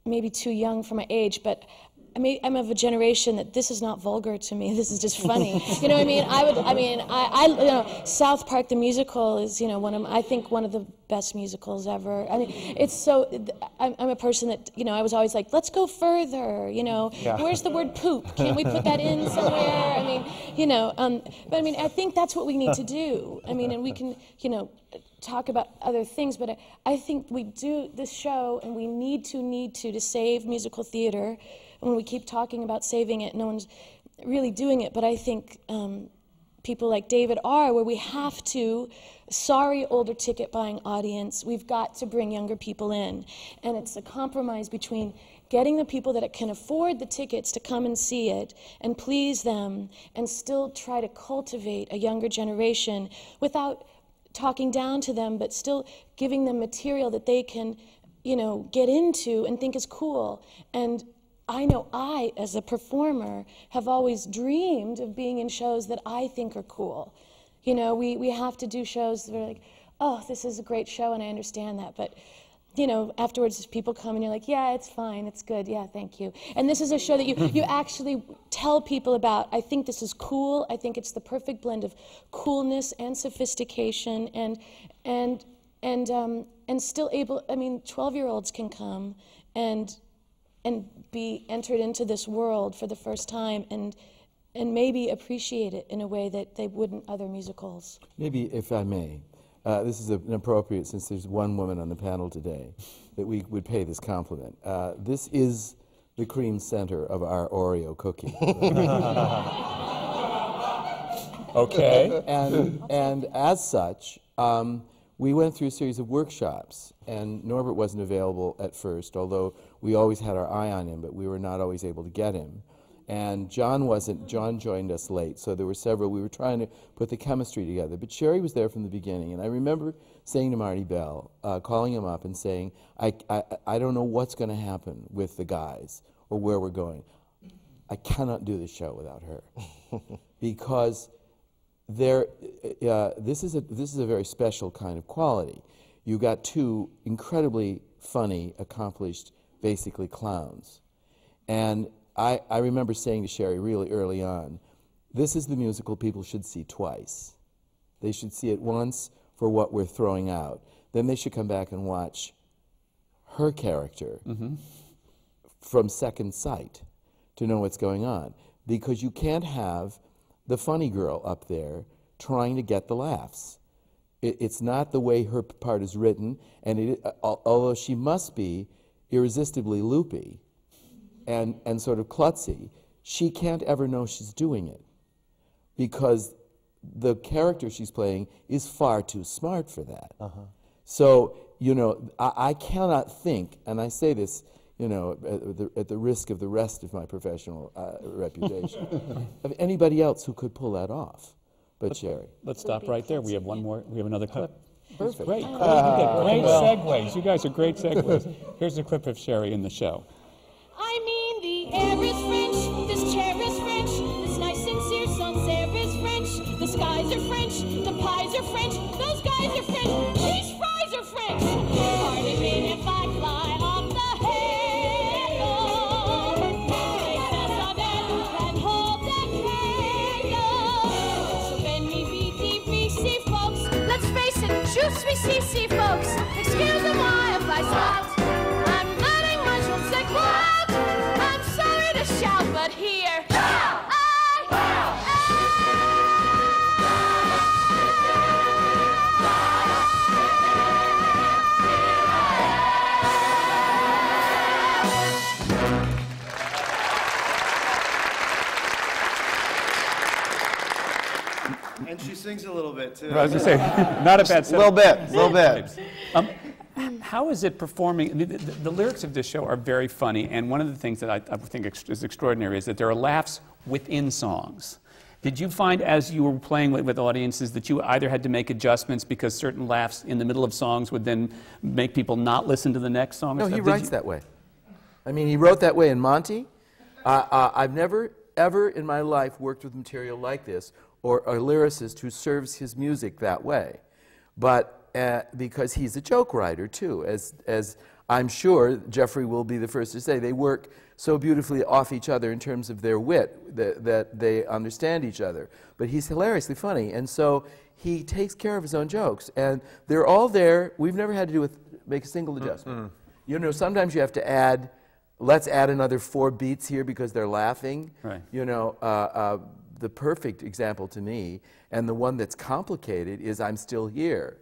Speaker 11: maybe too young for my age, but I'm of a generation that this is not vulgar to me. This is just funny. You know what I mean? I you know, South Park the musical is, you know, I think one of the best musicals ever. I mean, it's so, I'm a person that, you know, I was always like, let's go further, you know. Yeah. Where's the word poop? Can't we put that in somewhere? I mean, you know, but I mean, I think that's what we need to do. I mean, and we can, you know, talk about other things, but I think we do this show and we need to save musical theater. When we keep talking about saving it, no one's really doing it, but I think people like David are, where we have to, sorry older ticket buying audience, we've got to bring younger people in. And it's a compromise between getting the people that can afford the tickets to come and see it and please them and still try to cultivate a younger generation without talking down to them, but still giving them material that they can, you know, get into and think is cool. And I know I, as a performer, have always dreamed of being in shows that I think are cool. You know, we have to do shows that are like, oh, this is a great show, and I understand that. But, you know, afterwards people come and you're like, yeah, it's fine, it's good, yeah, thank you. And this is a show that you actually tell people about. I think this is cool. I think it's the perfect blend of coolness and sophistication and still able, I mean, 12-year-olds can come and be entered into this world for the first time and maybe appreciate it in a way that they wouldn't other musicals.
Speaker 8: Maybe, if I may, this is an appropriate, since there's one woman on the panel today, that we would pay this compliment. This is the cream center of our Oreo cookie. Okay. And as such, we went through a series of workshops, and Norbert wasn't available at first, although we always had our eye on him, but we were not always able to get him. And John joined us late, so there were several. We were trying to put the chemistry together, but Sherie was there from the beginning, and I remember saying to Marty Bell, calling him up and saying, I don't know what's going to happen with the guys or where we're going. I cannot do this show without her. Because this is a very special kind of quality. You got two incredibly funny, accomplished, basically clowns. And I remember saying to Sherie really early on, this is the musical people should see twice. They should see it once for what we're throwing out. Then they should come back and watch her character from second sight to know what's going on. Because you can't have the funny girl up there trying to get the laughs. It's not the way her part is written, and although she must be irresistibly loopy and sort of klutzy, she can't ever know she's doing it because the character she's playing is far too smart for that. So, you know, I cannot think, and I say this, you know, at the risk of the rest of my professional reputation, of anybody else who could pull that off but Sherie.
Speaker 4: Let's stop right there. We have one more. We have another clip.
Speaker 8: Perfect.
Speaker 4: Great. You get great segues. You guys are great segues. Here's a clip of Sherie in the show.
Speaker 12: I mean, the air is French, this chair is French, this nice sincere sunset is French, the skies are French, the pies are French, those guys are French, these fries are French. Pardon me if I fly off the handle, take the southern and hold the candle. So bend me, be see, folks, let's face it, juice we see, folks. Excuse me why if I stopped. I'm letting mushrooms say quiet. I'm sorry to shout, but here
Speaker 13: And she sings a little bit, too.
Speaker 4: I was going to say, not a bad set.
Speaker 10: A little bit.
Speaker 4: How is it performing? I mean, the lyrics of this show are very funny, and one of the things that I think is extraordinary is that there are laughs within songs. Did you find, as you were playing with audiences, that you either had to make adjustments because certain laughs in the middle of songs would then make people not listen to the next song?
Speaker 8: No, he writes that way. I mean, he wrote that way in Monty. I've never, ever in my life worked with material like this, or a lyricist who serves his music that way. But because he's a joke writer, too, as I'm sure Jeffrey will be the first to say. They work so beautifully off each other in terms of their wit that they understand each other. But he's hilariously funny, and so he takes care of his own jokes. And they're all there. We've never had to make a single adjustment. You know, sometimes you have to add, let's add another 4 beats here because they're laughing.
Speaker 4: Right.
Speaker 8: You know, the perfect example to me, and the one that's complicated, is I'm Still Here.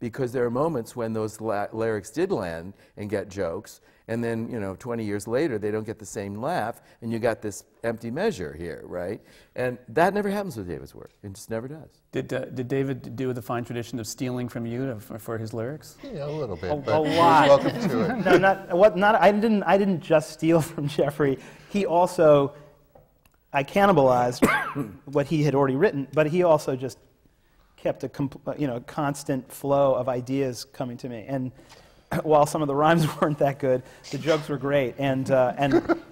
Speaker 8: Because there are moments when those lyrics did land and get jokes, and then, you know, 20 years later, they don't get the same laugh, and you got this empty measure here, right? And that never happens with David's work. It just never does.
Speaker 4: Did David do the fine tradition of stealing from you for his lyrics?
Speaker 7: Yeah, a little bit.
Speaker 5: A lot.
Speaker 7: Welcome to it.
Speaker 5: No, I didn't just steal from Jeffrey. He also, I cannibalized what he had already written, but he also just kept a constant flow of ideas coming to me. And while some of the rhymes weren't that good, the jokes were great. And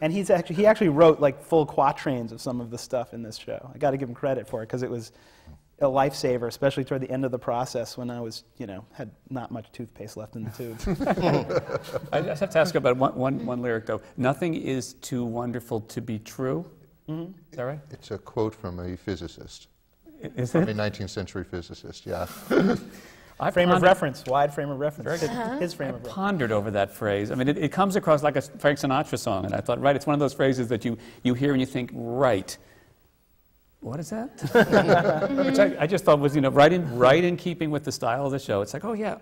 Speaker 5: he actually wrote like full quatrains of some of the stuff in this show. I got to give him credit for it because it was a lifesaver, especially toward the end of the process when I was, had not much toothpaste left in the tube.
Speaker 4: I just have to ask about one lyric though. Nothing is too wonderful to be true. Mm-hmm. Is that right?
Speaker 7: It's a quote from a physicist.
Speaker 4: Is
Speaker 7: From
Speaker 4: it?
Speaker 7: a 19th century physicist, yeah.
Speaker 5: Wide frame of reference. His frame of reference.
Speaker 4: I pondered over that phrase. I mean, it comes across like a Frank Sinatra song, and I thought, right, it's one of those phrases that you hear and you think, right. What is that? Which I just thought was, right in keeping with the style of the show. It's like, oh yeah,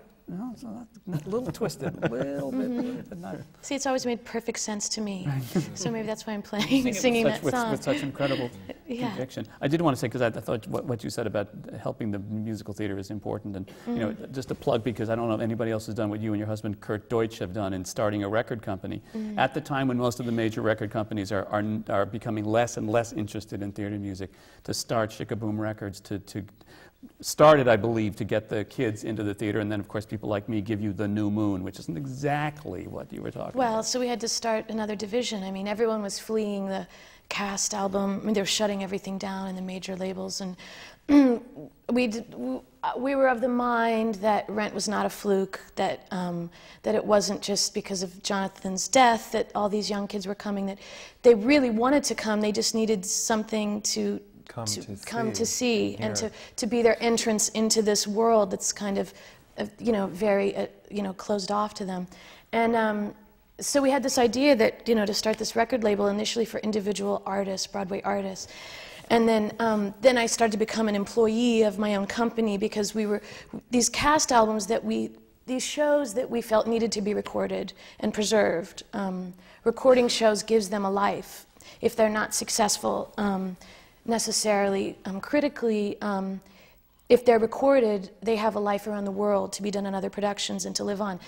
Speaker 4: it's a little twisted, a little bit. But not.
Speaker 11: See, it's always made perfect sense to me. So maybe that's why I'm singing that song.
Speaker 4: With such incredible conviction. I did want to say, because I thought what you said about helping the musical theater is important, and you know, just a plug, because I don't know if anybody else has done what you and your husband Kurt Deutsch have done in starting a record company. At the time when most of the major record companies are becoming less and less interested in theater music, to start Shikaboom Records, to started, I believe, to get the kids into the theater, and then, of course, people like me give you the new moon, which isn't exactly what you were talking about.
Speaker 11: Well, so we had to start another division. I mean, everyone was fleeing the cast album. I mean, they were shutting everything down in the major labels, and we were of the mind that Rent was not a fluke, that it wasn't just because of Jonathan's death that all these young kids were coming, that they really wanted to come, they just needed something to come to see and to be their entrance into this world that's kind of you know, very you know, closed off to them. And so we had this idea that, you know, to start this record label initially for individual artists, Broadway artists. And then I started to become an employee of my own company, because we were, these cast albums that these shows that we felt needed to be recorded and preserved. Recording shows gives them a life. If they're not successful necessarily critically, if they're recorded, they have a life around the world to be done in other productions and to live on.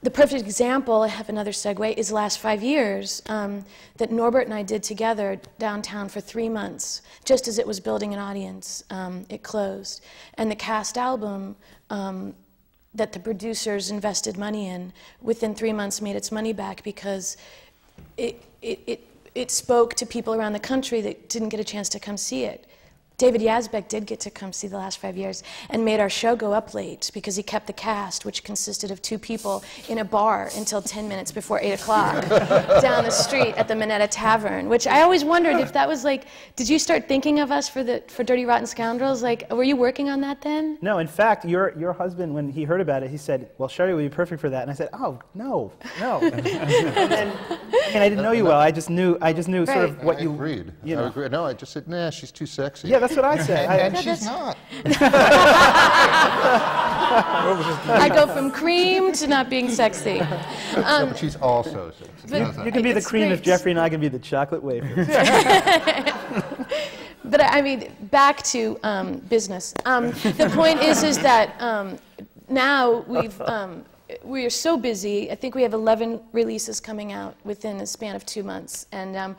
Speaker 11: The perfect example, I have another segue, is the last 5 years that Norbert and I did together downtown for 3 months, just as it was building an audience. It closed. And the cast album that the producers invested money in, within 3 months made its money back, because it spoke to people around the country that didn't get a chance to come see it. David Yazbek did get to come see the last 5 years and made our show go up late because he kept the cast, which consisted of 2 people, in a bar until 10 minutes before 8 o'clock down the street at the Minetta Tavern, which I always wondered if that was like, did you start thinking of us for Dirty Rotten Scoundrels? Like, were you working on that then?
Speaker 5: No, in fact, your husband, when he heard about it, he said, well, Sherie would be perfect for that. And I said, oh, no. and I didn't know you well. I just knew right. Sort of what you...
Speaker 7: Agreed.
Speaker 5: You know.
Speaker 7: I agreed. No, I just said, nah, she's too sexy.
Speaker 5: Yeah, that's what I said.
Speaker 7: And she's not.
Speaker 11: I go from cream to not being sexy.
Speaker 7: No, but she's also sexy.
Speaker 5: You can be the cream if Jeffrey and I can be the chocolate wafers.
Speaker 11: But I mean, back to business. The point is that now we are so busy. I think we have 11 releases coming out within a span of 2 months, and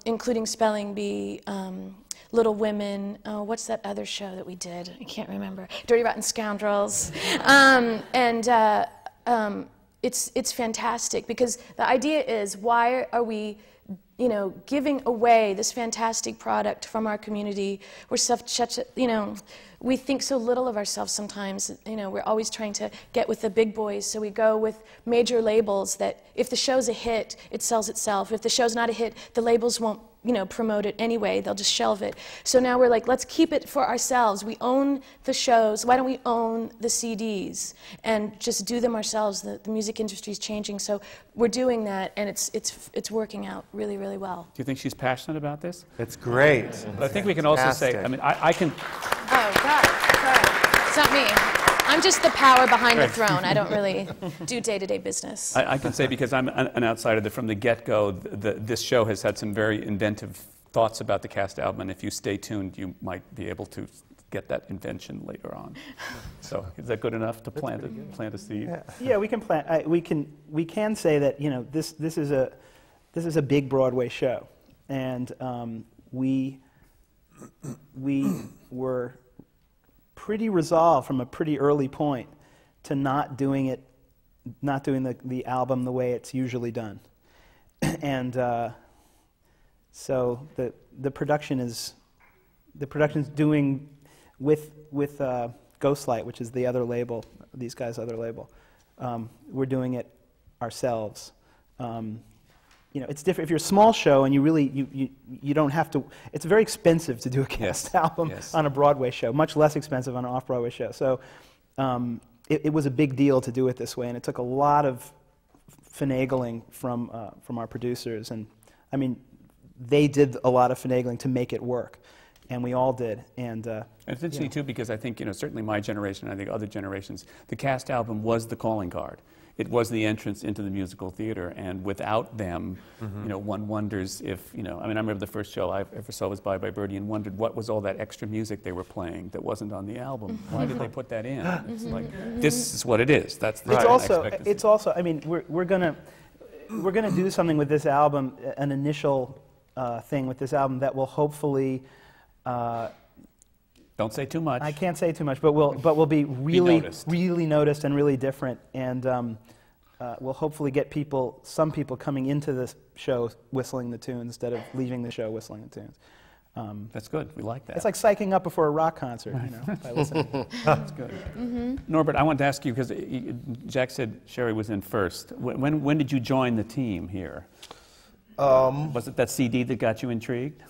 Speaker 11: including Spelling Bee, Little Women, what's that other show that we did? I can't remember. Dirty Rotten Scoundrels. It's fantastic, because the idea is, why are we, you know, giving away this fantastic product from our community? We're such a, you know, we think so little of ourselves sometimes. You know, we're always trying to get with the big boys, so we go with major labels that if the show's a hit, it sells itself. If the show's not a hit, the labels won't, you know, promote it anyway. They'll just shelve it. So now we're like, let's keep it for ourselves. We own the shows. Why don't we own the CDs and just do them ourselves? The music industry is changing, so we're doing that, and it's working out really, really well.
Speaker 4: Do you think she's passionate about this?
Speaker 9: It's great.
Speaker 4: But I think we can also say, I mean, I can...
Speaker 11: Oh, God, sorry. It's not me. I'm just the power behind the throne. I don't really do day-to-day business.
Speaker 4: I can say, because I'm an outsider, that from the get-go, this show has had some very inventive thoughts about the cast album, and if you stay tuned, you might be able to get that invention later on. So is that good enough to plant a seed?
Speaker 5: Yeah, we can plant. We can say that, you know, this is a big Broadway show, and we were pretty resolved from a pretty early point to not doing the album the way it's usually done, and so the production's doing with Ghostlight, which is the other label, these guys' other label. We're doing it ourselves. You know, it's different. If you're a small show and you don't have to, it's very expensive to do a cast album on a Broadway show, much less expensive on an off-Broadway show. So it was a big deal to do it this way, and it took a lot of finagling from our producers. And I mean, they did a lot of finagling to make it work, and we all did. And
Speaker 4: it's interesting too, because I think, you know, certainly my generation, and I think other generations, the cast album was the calling card. it was the entrance into the musical theater, and without them, you know, one wonders if, you know, I mean, I remember the first show I ever saw was Bye Bye Birdie, and wondered what was all that extra music they were playing that wasn't on the album. Why did they put that in? It's like, this is what it is. That's the
Speaker 5: It's also, I mean, we're gonna do something with this album, an initial thing with this album that will hopefully.
Speaker 4: Don't say too much.
Speaker 5: I can't say too much, but will be really noticed and really different, and will hopefully get some people coming into this show whistling the tunes instead of leaving the show whistling the tunes.
Speaker 4: That's good. We like that.
Speaker 5: It's like psyching up before a rock concert, you know, by listening.
Speaker 4: That's good. Norbert, I wanted to ask you, because Jack said Sherie was in first. When did you join the team here? Was it that CD that got you intrigued?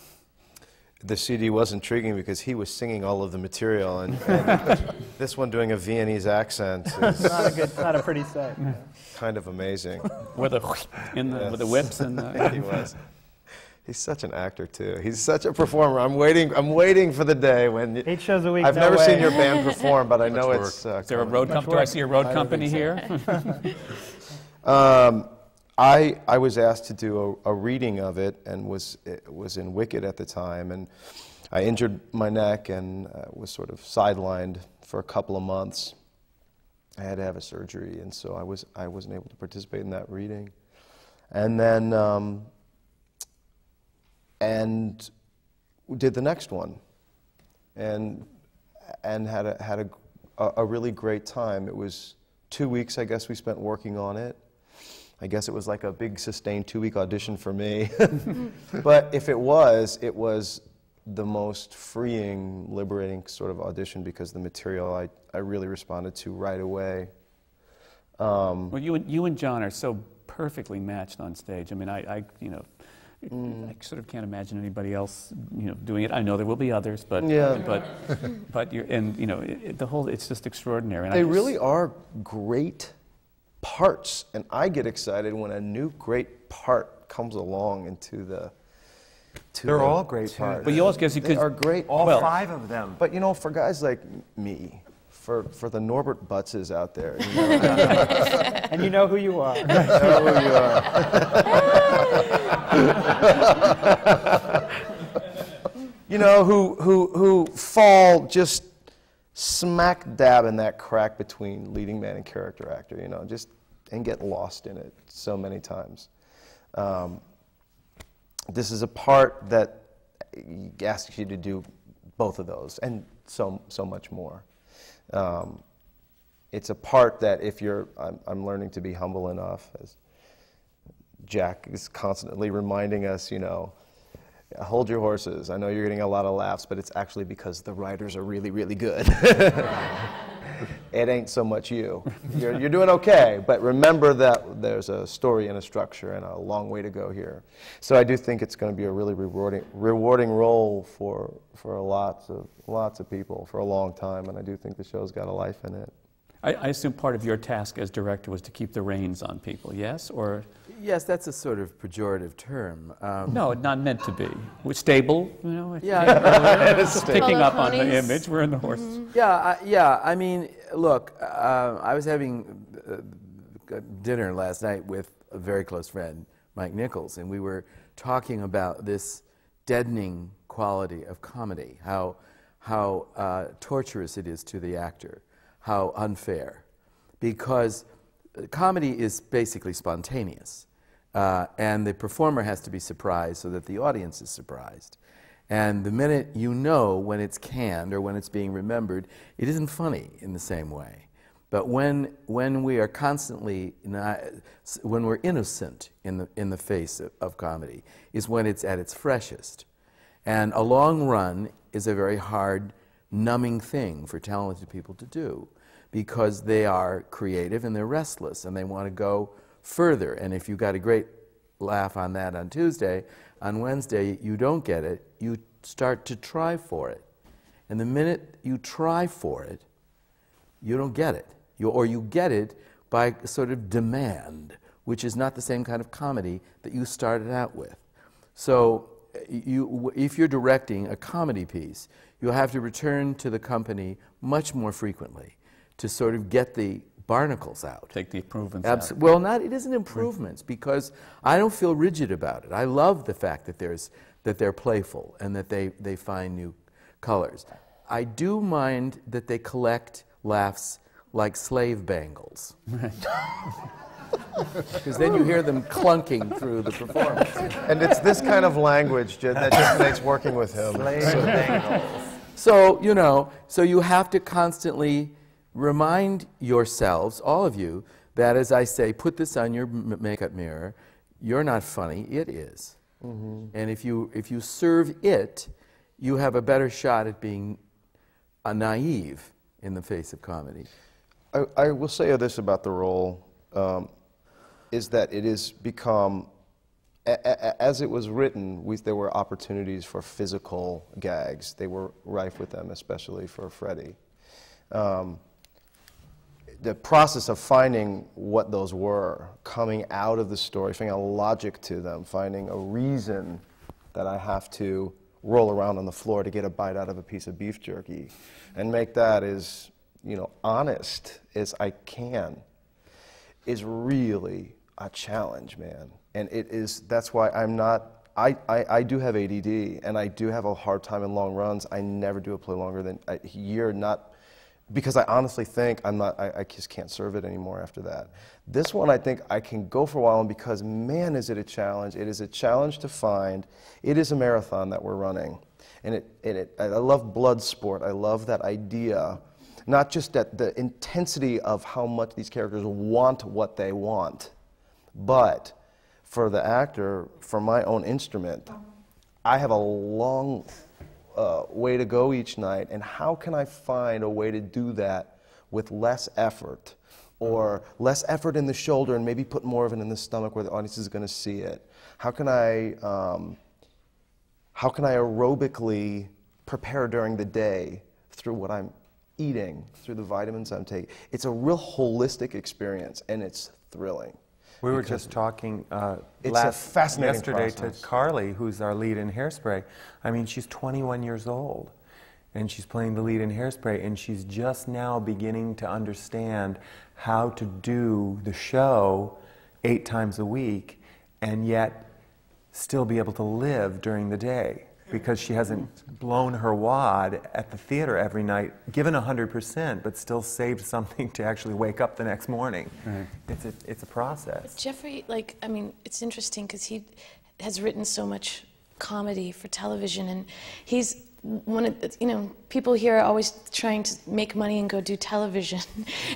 Speaker 10: The CD was intriguing because he was singing all of the material, and this one doing a Viennese accent is
Speaker 5: not a pretty sight.
Speaker 10: Kind of amazing.
Speaker 4: With the whips and the
Speaker 10: he was. He's such an actor too. He's such a performer. I'm waiting for the day when
Speaker 5: 8 shows a week.
Speaker 10: I've never seen your band perform, but I know it's.
Speaker 4: Is there a road company? Do I see a road company here?
Speaker 10: I was asked to do a reading of it, and was in Wicked at the time, and I injured my neck and was sort of sidelined for a couple of months. I had to have a surgery, and so I wasn't able to participate in that reading, and then and did the next one, and had a really great time. It was 2 weeks, I guess, we spent working on it. I guess it was like a big sustained 2-week audition for me. But if it was the most freeing, liberating sort of audition, because the material I really responded to right away.
Speaker 4: Well, you and John are so perfectly matched on stage. I mean, I sort of can't imagine anybody else, you know, doing it. I know there will be others, but you're, and you know, it's just extraordinary. And
Speaker 10: they really are great parts, and I get excited when a new great part comes along into the.
Speaker 9: They're all great parts.
Speaker 4: But you also guess
Speaker 10: they are great.
Speaker 9: All 5 of them.
Speaker 10: But you know, for guys like me, for the Norbert Butzes out there, you know,
Speaker 5: and you know who you are.
Speaker 10: You know who you are. You know, who fall just smack dab in that crack between leading man and character actor, you know, and get lost in it so many times. This is a part that asks you to do both of those, and so much more. It's a part that I'm learning to be humble enough, as Jack is constantly reminding us, you know, hold your horses. I know you're getting a lot of laughs, but it's actually because the writers are really, really good. It ain't so much you. You're doing okay, but remember that there's a story and a structure and a long way to go here. So I do think it's going to be a really rewarding role for lots of people for a long time, and I do think the show's got a life in it.
Speaker 4: I assume part of your task as director was to keep the reins on people, yes? Or
Speaker 8: yes, that's a sort of pejorative term.
Speaker 4: No, not meant to be. We're stable, you know?
Speaker 8: Yeah.
Speaker 4: It's picking up on the image. We're in the horses.
Speaker 8: Yeah, I mean, look, I was having dinner last night with a very close friend, Mike Nichols, and we were talking about this deadening quality of comedy, how torturous it is to the actor. How unfair, because comedy is basically spontaneous, and the performer has to be surprised so that the audience is surprised. And the minute you know when it's canned or when it's being remembered, it isn't funny in the same way. But when we are constantly, when we're innocent in the face of comedy, is when it's at its freshest. And a long run is a very hard, numbing thing for talented people to do, because they are creative and they're restless and they want to go further. And if you got a great laugh on that on Tuesday, on Wednesday you don't get it, you start to try for it. And the minute you try for it, you don't get it. Or you get it by sort of demand, which is not the same kind of comedy that you started out with. So if you're directing a comedy piece, you'll have to return to the company much more frequently to sort of get the barnacles out.
Speaker 4: Take the improvements out.
Speaker 8: Well, it isn't improvements, because I don't feel rigid about it. I love the fact that they're playful and that they find new colors. I do mind that they collect laughs like slave bangles. Because then you hear them clunking through the performance.
Speaker 10: And it's this kind of language that just makes working with him.
Speaker 8: So, so you have to constantly remind yourselves, all of you, that as I say, put this on your makeup mirror, you're not funny, it is. Mm-hmm. And if you serve it, you have a better shot at being naive in the face of comedy.
Speaker 10: I will say this about the role, is that it has become, as it was written, there were opportunities for physical gags. They were rife with them, especially for Freddie. The process of finding what those were, coming out of the story, finding a logic to them, finding a reason that I have to roll around on the floor to get a bite out of a piece of beef jerky, and make that as honest as I can, is really a challenge, man. And that's why I do have ADD, and I do have a hard time in long runs. I never do a play longer than a year, because I honestly think I just can't serve it anymore after that. This one, I think I can go for a while, and because, man, is it a challenge. It is a challenge to find. It is a marathon that we're running. And I love blood sport. I love that idea, not just that the intensity of how much these characters want what they want, but for the actor, for my own instrument, I have a long way to go each night, and how can I find a way to do that with less effort, or less effort in the shoulder and maybe put more of it in the stomach where the audience is going to see it? How can I aerobically prepare during the day through what I'm eating, through the vitamins I'm taking? It's a real holistic experience, and it's thrilling.
Speaker 9: We were just talking
Speaker 10: yesterday
Speaker 9: to Carly, who's our lead in Hairspray. I mean, she's 21 years old, and she's playing the lead in Hairspray, and she's just now beginning to understand how to do the show 8 times a week, and yet still be able to live during the day, because she hasn't blown her wad at the theater every night, given 100%, but still saved something to actually wake up the next morning. Mm-hmm. It's a process.
Speaker 11: But Jeffrey, it's interesting because he has written so much comedy for television, and he's one of the, people here are always trying to make money and go do television.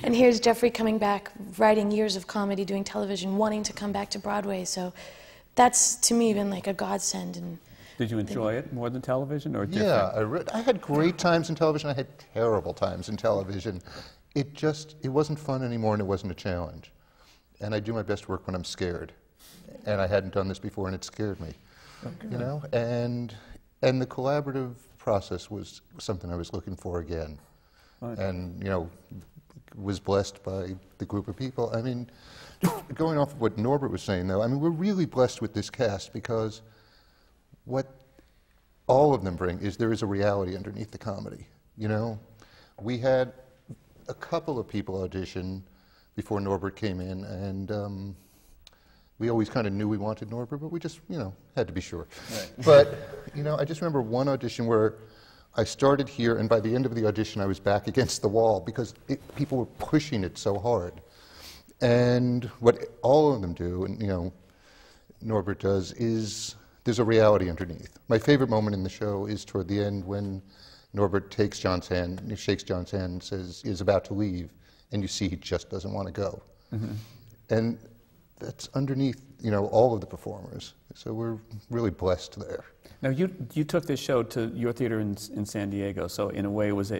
Speaker 11: And here's Jeffrey coming back, writing years of comedy, doing television, wanting to come back to Broadway. So that's, to me, been like a godsend. And
Speaker 4: did you enjoy it more than television, or different?
Speaker 7: Yeah, I had great times in television. I had terrible times in television. It wasn't fun anymore, and it wasn't a challenge. And I do my best work when I'm scared. And I hadn't done this before, and it scared me. Okay. And the collaborative process was something I was looking for again. Okay. And, was blessed by the group of people. I mean, going off of what Norbert was saying, though, I mean, we're really blessed with this cast, because what all of them bring is there is a reality underneath the comedy. We had a couple of people audition before Norbert came in, and we always kind of knew we wanted Norbert, but we just, had to be sure. Right. But, I just remember one audition where I started here, and by the end of the audition, I was back against the wall because people were pushing it so hard. And what all of them do, and, Norbert does, is there's a reality underneath. My favorite moment in the show is toward the end when Norbert takes John's hand, he shakes John's hand and says he's about to leave, and you see he just doesn't want to go. Mm-hmm. And that's underneath, all of the performers. So we're really blessed there.
Speaker 4: Now you took this show to your theater in San Diego, so in a way it was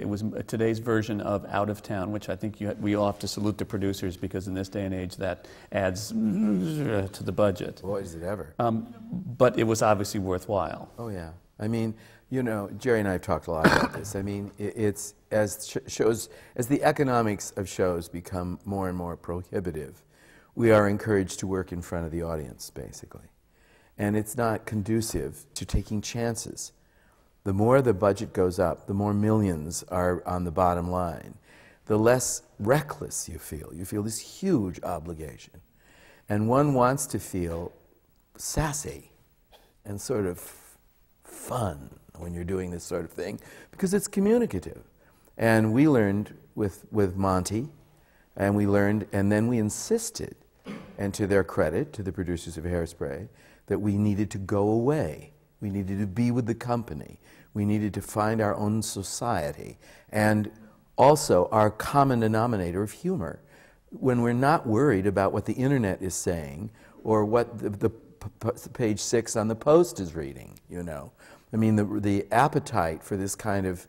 Speaker 4: today's version of Out of Town, which I think we all have to salute the producers, because in this day and age that adds to the budget.
Speaker 8: Boy, is it ever.
Speaker 4: But it was obviously worthwhile.
Speaker 8: Oh yeah. I mean, Jerry and I have talked a lot about this. I mean, it's as the economics of shows become more and more prohibitive, we are encouraged to work in front of the audience, basically. And it's not conducive to taking chances. The more the budget goes up, the more millions are on the bottom line. the less reckless you feel. You feel this huge obligation. And one wants to feel sassy and sort of fun when you're doing this sort of thing because it's communicative. And we learned with Monty, and we learned, and then we insisted, and to their credit, to the producers of Hairspray, that we needed to go away. We needed to be with the company. We needed to find our own society. And also our common denominator of humor. When we're not worried about what the internet is saying or what the page 6 on the Post is reading, you know. I mean, the appetite for this kind of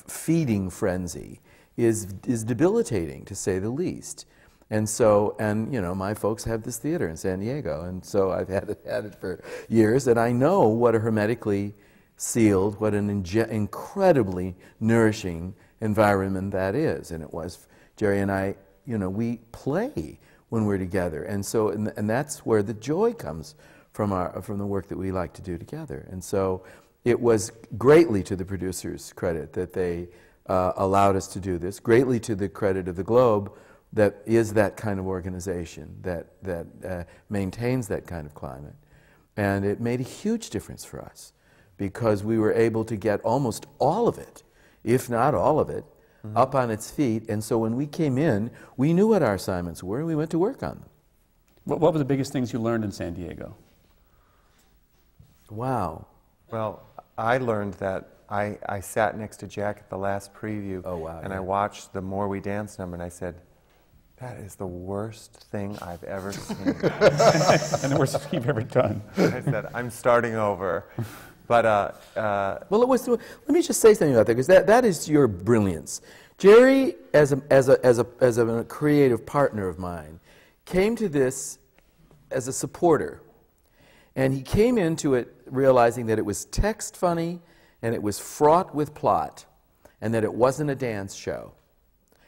Speaker 8: feeding frenzy is debilitating, to say the least. And so, and you know, my folks have this theater in San Diego, and so I've had it for years, and I know what a hermetically sealed, what an incredibly nourishing environment that is. And it was, Jerry and I, you know, we play when we're together, and so, and that's where the joy comes from the work that we like to do together. And so, it was greatly to the producers' credit that they allowed us to do this. Greatly to the credit of the Globe, that is that kind of organization that maintains that kind of climate, and it made a huge difference for us because we were able to get almost all of it, if not all of it, up on its feet. And so when we came in, we knew what our assignments were, and we went to work on them.
Speaker 4: What were the biggest things you learned in San Diego?
Speaker 8: Wow.
Speaker 9: Well, I learned that I sat next to Jack at the last preview, and I watched the More We Dance number, and I said, that is the worst thing I've ever seen.
Speaker 4: And the worst thing you've ever done.
Speaker 9: I said, I'm starting over. But,
Speaker 8: well, it was, let me just say something about that, because that is your brilliance. Jerry, as a creative partner of mine, came to this as a supporter. And he came into it realizing that it was text funny, and it was fraught with plot, and that it wasn't a dance show.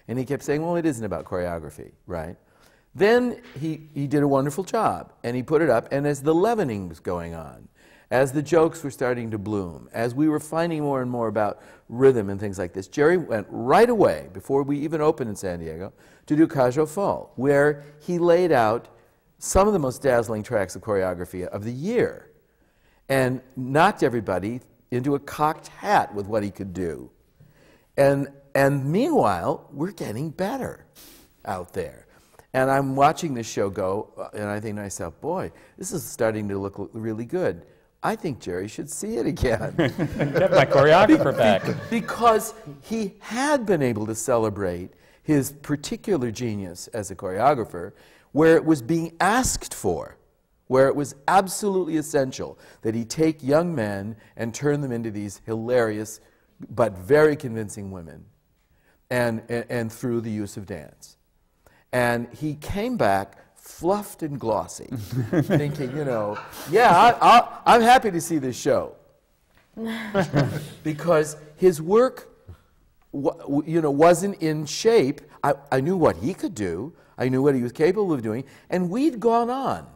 Speaker 8: And he kept saying, well, it isn't about choreography, right? Then he did a wonderful job, and he put it up, and as the leavening was going on, as the jokes were starting to bloom, as we were finding more and more about rhythm and things like this, Jerry went right away, before we even opened in San Diego, to do Cage aux Folles, where he laid out some of the most dazzling tracks of choreography of the year, and knocked everybody into a cocked hat with what he could do. And meanwhile, we're getting better out there. And I'm watching this show go, and I think to myself, boy, this is starting to look really good. I think Jerry should see it again.
Speaker 4: Get my choreographer back.
Speaker 8: Because he had been able to celebrate his particular genius as a choreographer, where it was being asked for, where it was absolutely essential that he take young men and turn them into these hilarious but very convincing women, and through the use of dance. And he came back fluffed and glossy, thinking, you know, yeah, I'm happy to see this show. Because his work, you know, wasn't in shape. I knew what he could do. I knew what he was capable of doing. And we'd gone on.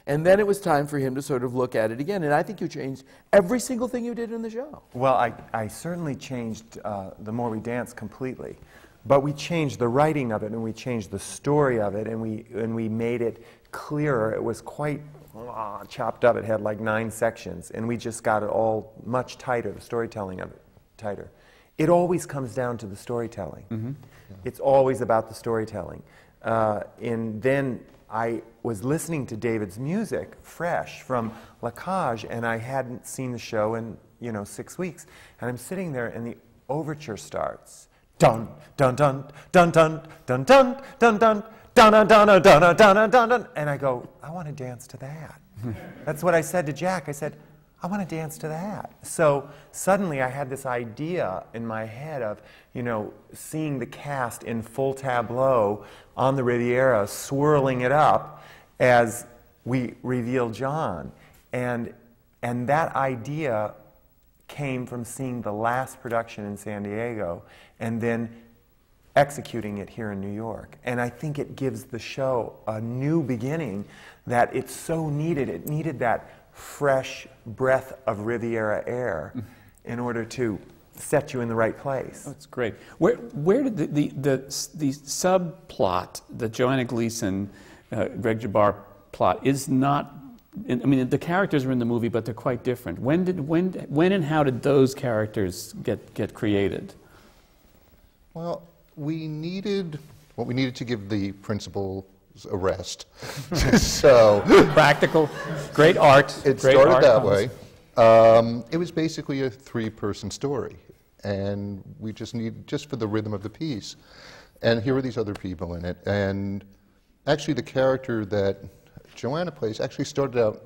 Speaker 8: And then it was time for him to sort of look at it again. And I think you changed every single thing you did in the show.
Speaker 9: Well, I certainly changed The More We Dance completely. But we changed the writing of it, and we changed the story of it, and we made it clearer. It was quite chopped up. It had like 9 sections, and we just got it all much tighter, the storytelling of it tighter. It always comes down to the storytelling. Mm-hmm. It's always about the storytelling. And then I was listening to David's music, fresh, from La Cage, and I hadn't seen the show in, 6 weeks. And I'm sitting there, and the overture starts. Dun dun dun dun dun dun dun dun dun dun dun dun dun dun dun dun, and I go, I want to dance to that. That's what I said to Jack. I said, I want to dance to that. So suddenly I had this idea in my head of, seeing the cast in full tableau on the Riviera, swirling it up as we reveal John, and that idea came from seeing the last production in San Diego and then executing it here in New York. And I think it gives the show a new beginning that it so needed. It needed that fresh breath of Riviera air in order to set you in the right place.
Speaker 4: That's great. Where did the subplot, the Joanna Gleason, Greg Jabbar plot, is not? I mean, the characters are in the movie, but they're quite different. When and how did those characters get created?
Speaker 7: Well, we needed to give the principals a rest. So
Speaker 4: practical, great art.
Speaker 7: It
Speaker 4: great
Speaker 7: started
Speaker 4: art
Speaker 7: that
Speaker 4: comes.
Speaker 7: way. It was basically a 3-person story, and we just for the rhythm of the piece. And here were these other people in it, and actually the character that Joanna plays actually started out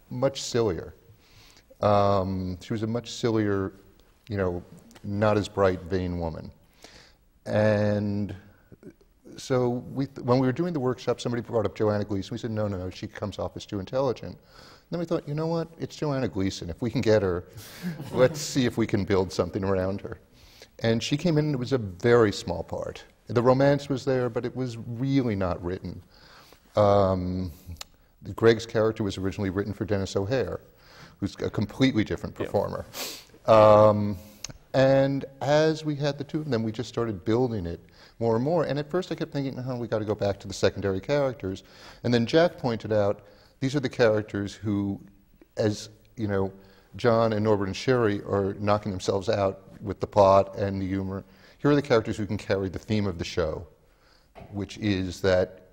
Speaker 7: much sillier. She was a much sillier, not as bright, vain woman. And so when we were doing the workshop, somebody brought up Joanna Gleason. We said, no, she comes off as too intelligent. And then we thought, you know what? It's Joanna Gleason. If we can get her, let's see if we can build something around her. And she came in, and it was a very small part. The romance was there, but it was really not written. Greg's character was originally written for Dennis O'Hare, who's a completely different performer. And as we had the two of them, we just started building it more and more. And at first I kept thinking, we got to go back to the secondary characters. And then Jack pointed out, these are the characters who, as John and Norbert and Sherie are knocking themselves out with the plot and the humor. Here are the characters who can carry the theme of the show, which is that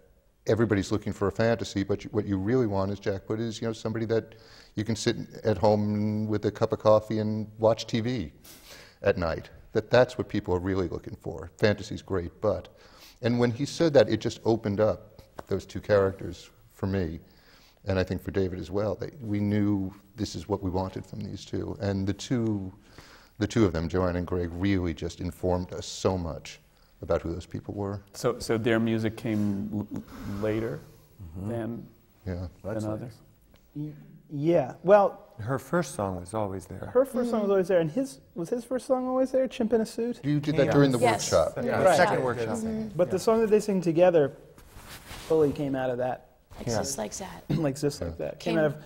Speaker 7: everybody's looking for a fantasy, but what you really want, as Jack put it, is somebody that you can sit at home with a cup of coffee and watch TV at night. That's what people are really looking for. Fantasy's great, but. And when he said that, it just opened up those two characters for me, and I think for David as well. We knew this is what we wanted from these two. And the two of them, Joanna and Greg, really just informed us so much about who those people were.
Speaker 4: So their music came later than others?
Speaker 5: Yeah, well...
Speaker 9: Her first song was always there.
Speaker 5: Her first song was always there, and was his first song always there, Chimp in a Suit?
Speaker 7: You did that during the workshop.
Speaker 9: Yeah,
Speaker 5: right.
Speaker 9: Second workshop.
Speaker 5: But the song that they sing together fully came out of that.
Speaker 11: Like Just Like That.
Speaker 5: Like Just Like That. Came out of...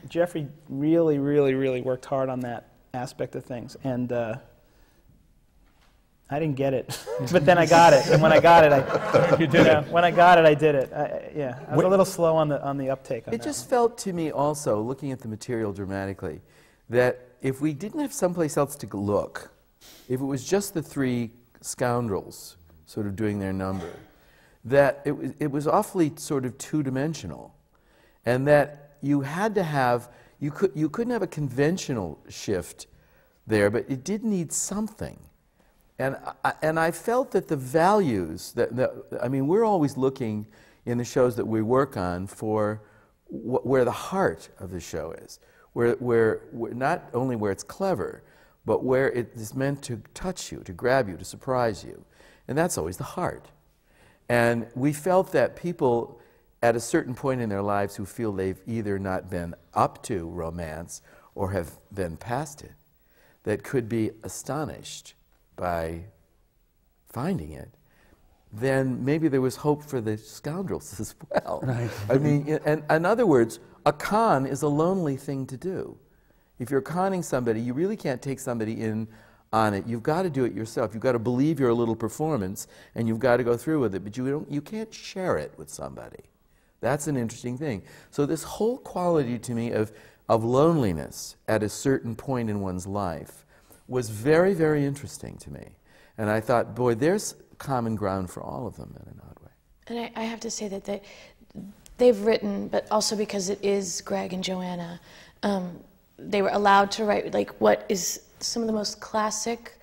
Speaker 5: Jeffrey really, really, really worked hard on that aspect of things, and I didn't get it, but then I got it, and when I got it, when I got it, I did it. I was a little slow on the uptake on
Speaker 8: It just felt to me also, looking at the material dramatically, that if we didn't have someplace else to look, if it was just the 3 scoundrels sort of doing their number, that it was awfully sort of two-dimensional, and that you had to have, you couldn't have a conventional shift there, but it did need something. And I felt that the values, I mean, we're always looking in the shows that we work on for where the heart of the show is, where not only where it's clever, but where it is meant to touch you, to grab you, to surprise you. And that's always the heart. And we felt that people at a certain point in their lives who feel they've either not been up to romance or have been past it, that could be astonished by finding it, then maybe there was hope for the scoundrels as well. Right. I mean, and in other words, a con is a lonely thing to do. If you're conning somebody, you really can't take somebody in on it. You've got to do it yourself. You've got to believe your little performance, and you've got to go through with it, but you can't share it with somebody. That's an interesting thing. So this whole quality to me of loneliness at a certain point in one's life was very, very interesting to me. And I thought, boy, there's common ground for all of them in an odd way.
Speaker 11: And I have to say that they've written, but also because it is Greg and Joanna, they were allowed to write like what is some of the most classic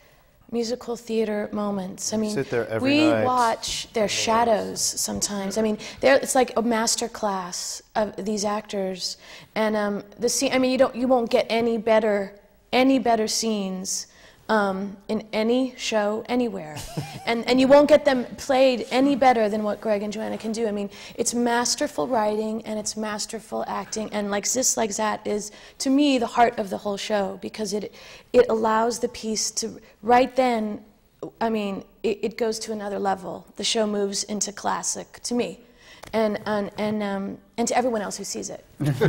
Speaker 11: musical theater moments. I mean,
Speaker 10: sit there every
Speaker 11: we
Speaker 10: night.
Speaker 11: watch their shadows sometimes. I mean, it's like a master class of these actors, and the scene. I mean, you won't get any better scenes in any show anywhere, and you won't get them played any better than what Greg and Joanna can do. I mean, it's masterful writing and it's masterful acting, and like Just Like That is, to me, the heart of the whole show, because it allows the piece to, right then, I mean, it goes to another level. The show moves into classic, to me, and to everyone else who sees it. That's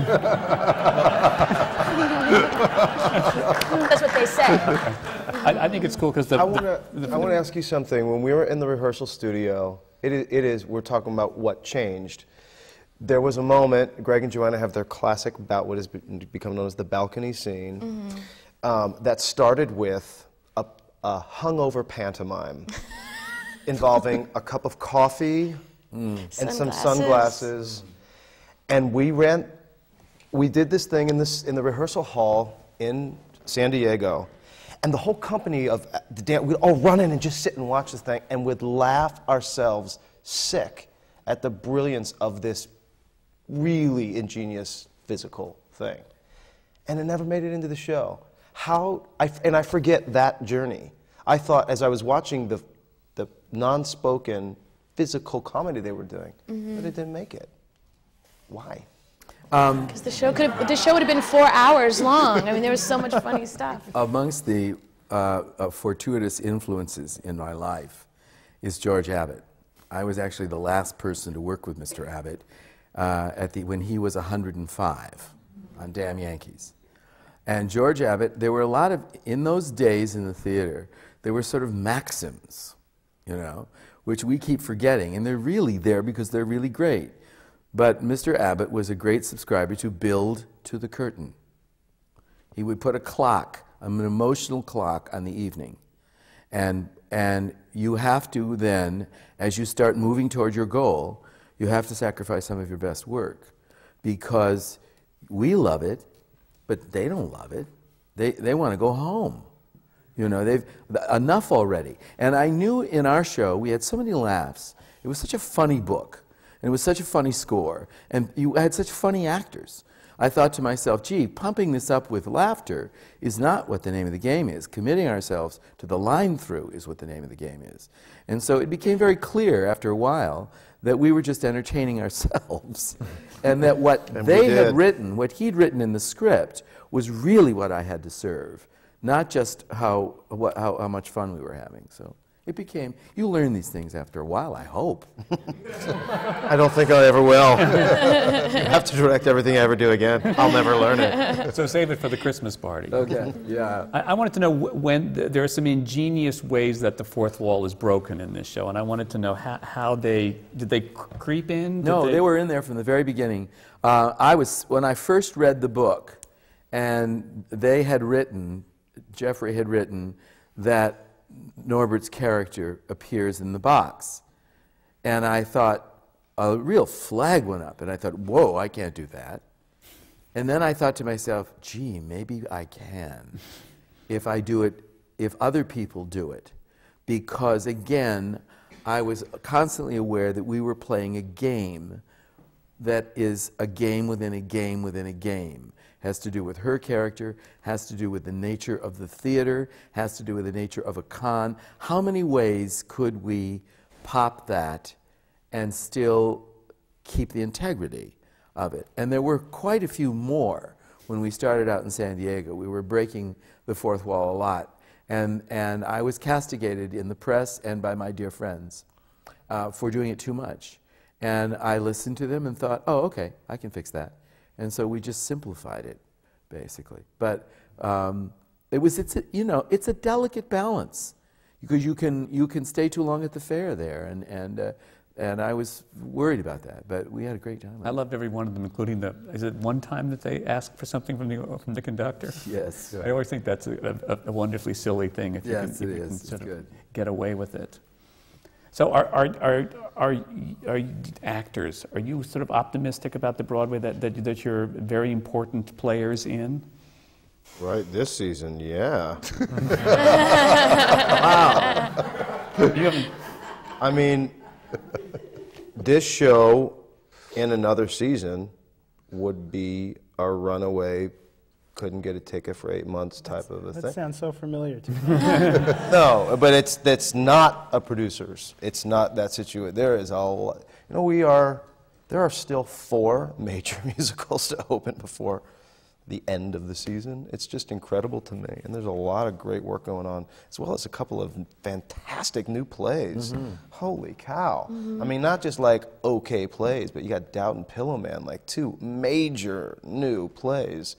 Speaker 11: what they they say.
Speaker 4: I think it's cool because
Speaker 10: I want to ask you something. When we were in the rehearsal studio, we're talking about what changed. There was a moment, Greg and Joanna have their classic bout, what has become known as the balcony scene, that started with a hungover pantomime involving a cup of coffee and some sunglasses. And we did this thing in the rehearsal hall in San Diego. And the whole company of the dance, we'd all run in and just sit and watch this thing and would laugh ourselves sick at the brilliance of this really ingenious physical thing. And it never made it into the show. And I forget that journey. I thought as I was watching the non-spoken physical comedy they were doing, that it didn't make it. Why?
Speaker 11: Because the show would have been 4 hours long. I mean, there was so much funny stuff.
Speaker 8: Amongst the fortuitous influences in my life is George Abbott. I was actually the last person to work with Mr. Abbott when he was 105 on Damn Yankees. And George Abbott, there were a lot of, in those days in the theater, there were sort of maxims, you know, which we keep forgetting, and they're really there because they're really great. But Mr. Abbott was a great subscriber to build to the curtain. He would put a clock, an emotional clock on the evening. And you have to then, as you start moving toward your goal, you have to sacrifice some of your best work. Because we love it, but they don't love it. They want to go home. You know, they've enough already. And I knew in our show, we had so many laughs. It was such a funny book. And it was such a funny score. And you had such funny actors. I thought to myself, gee, pumping this up with laughter is not what the name of the game is. Committing ourselves to the line through is what the name of the game is. And so it became very clear after a while that we were just entertaining ourselves. And that what they had written, what he'd written in the script, was really what I had to serve. Not just how much fun we were having. So it became, you learn these things after a while, I hope.
Speaker 10: I don't think I ever will. You have to direct everything I ever do again. I'll never learn it.
Speaker 4: So save it for the Christmas party.
Speaker 8: Okay, yeah.
Speaker 4: I wanted to know when there are some ingenious ways that the fourth wall is broken in this show, and I wanted to know how did they creep in?
Speaker 8: No, they were in there from the very beginning. When I first read the book, and they had written, Jeffrey had written, that Norbert's character appears in the box. And I thought, a real flag went up, and I thought, whoa, I can't do that. And then I thought to myself, gee, maybe I can if I do it, if other people do it. Because again, I was constantly aware that we were playing a game that is a game within a game within a game. Has to do with her character, has to do with the nature of the theater, has to do with the nature of a con. How many ways could we pop that and still keep the integrity of it? And there were quite a few more when we started out in San Diego. We were breaking the fourth wall a lot. And I was castigated in the press and by my dear friends for doing it too much. And I listened to them and thought, oh, okay, I can fix that. And so we just simplified it, basically. But it's a delicate balance because you can stay too long at the fair there, and I was worried about that. But we had a great time.
Speaker 4: I loved every one of them, including is it one time that they asked for something from the conductor?
Speaker 8: Yes.
Speaker 4: I always think that's a wonderfully silly thing if you
Speaker 8: yes,
Speaker 4: can,
Speaker 8: it
Speaker 4: if
Speaker 8: is.
Speaker 4: you can sort
Speaker 8: It's
Speaker 4: of
Speaker 8: good.
Speaker 4: get away with it. So are actors, are you sort of optimistic about the Broadway that you're very important players in?
Speaker 10: Right, this season, yeah.
Speaker 4: Wow.
Speaker 10: I mean, this show in another season would be a runaway, couldn't get a ticket for 8 months type of a thing.
Speaker 5: That sounds so familiar to me.
Speaker 10: No, but that's not a producer's. It's not that situation. There is all, there are still 4 major musicals to open before the end of the season. It's just incredible to me. And there's a lot of great work going on, as well as a couple of fantastic new plays. Mm-hmm. Holy cow. Mm-hmm. I mean, not just like okay plays, but you got Doubt and Pillowman, like 2 major new plays.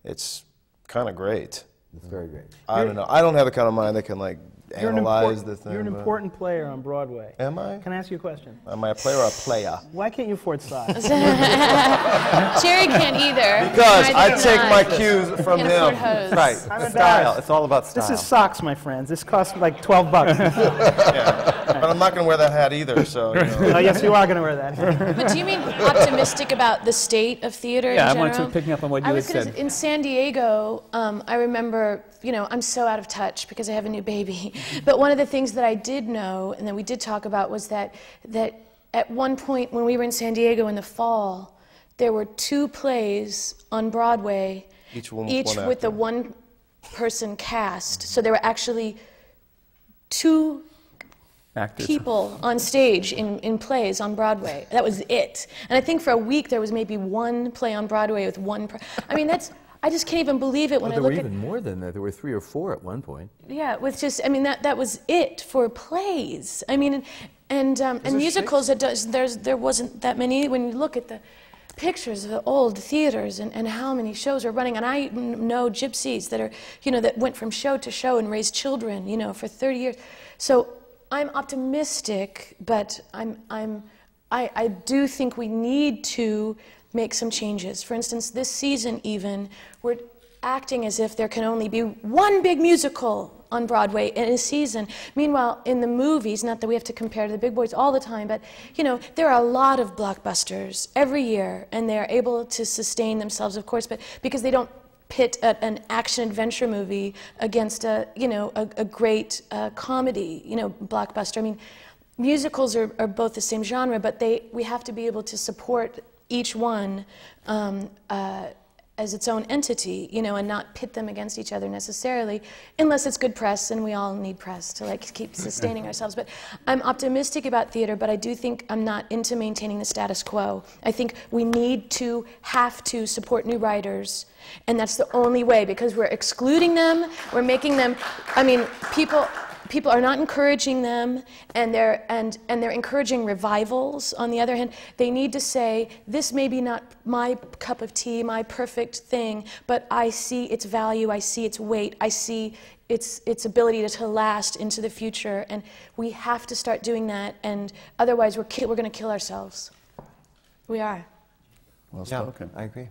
Speaker 10: It's kind of great.
Speaker 8: It's very great.
Speaker 10: I don't know. I don't have the kind of mind that can like analyze the thing.
Speaker 5: You're an important player on Broadway.
Speaker 10: Am I?
Speaker 5: Can I ask you a question?
Speaker 10: Am I a player or a player?
Speaker 5: Why can't you afford socks?
Speaker 11: Sherie can't either.
Speaker 10: Because I
Speaker 11: Neither
Speaker 10: take
Speaker 11: can
Speaker 10: my
Speaker 11: I.
Speaker 10: cues from
Speaker 11: Can't
Speaker 10: him.
Speaker 11: afford hose.
Speaker 9: Right.
Speaker 5: I'm
Speaker 9: Style.
Speaker 5: embarrassed.
Speaker 9: It's all about style.
Speaker 5: This is socks, my friends. This costs like $12.
Speaker 10: Yeah. But I'm not going to wear that hat either, so. You know.
Speaker 5: Oh, yes, you are going to wear that.
Speaker 11: But do you mean optimistic about the state of theater in
Speaker 4: Yeah, I
Speaker 11: general?
Speaker 4: wanted to pick up on what you had said.
Speaker 11: In San Diego, I remember, I'm so out of touch because I have a new baby. But one of the things that I did know, and that we did talk about, was that at one point when we were in San Diego in the fall, there were 2 plays on Broadway, each with the one-person cast. So there were actually 2
Speaker 4: Actors.
Speaker 11: people on stage in plays on Broadway. That was it. And I think for a week there was maybe 1 play on Broadway with 1 I mean, I just can't even believe it when I
Speaker 8: there
Speaker 11: look
Speaker 8: were
Speaker 11: at...
Speaker 8: even more than that. There were 3 or 4 at one point.
Speaker 11: Yeah, with just, I mean, that was it for plays. I mean, and musicals, there wasn't that many. When you look at the pictures of the old theaters and how many shows are running, and I know gypsies that are, that went from show to show and raised children, for 30 years. So I'm optimistic, but I do think we need to make some changes. For instance, this season even, we're acting as if there can only be 1 big musical on Broadway in a season. Meanwhile, in the movies, not that we have to compare to the big boys all the time, but there are a lot of blockbusters every year, and they're able to sustain themselves, of course, but because they don't pit an action-adventure movie against a great comedy, blockbuster. I mean, musicals are both the same genre, but we have to be able to support each one as its own entity, and not pit them against each other necessarily, unless it's good press, and we all need press to keep sustaining ourselves. But I'm optimistic about theater, but I do think I'm not into maintaining the status quo. I think we have to support new writers, and that's the only way, because we're excluding them, we're making them, people are not encouraging them, and they're encouraging revivals. On the other hand, they need to say, this may be not my cup of tea, my perfect thing, but I see its value, I see its weight, I see its ability to last into the future, and we have to start doing that, and otherwise we're going to kill ourselves. We are.
Speaker 4: Well spoken.
Speaker 9: I agree.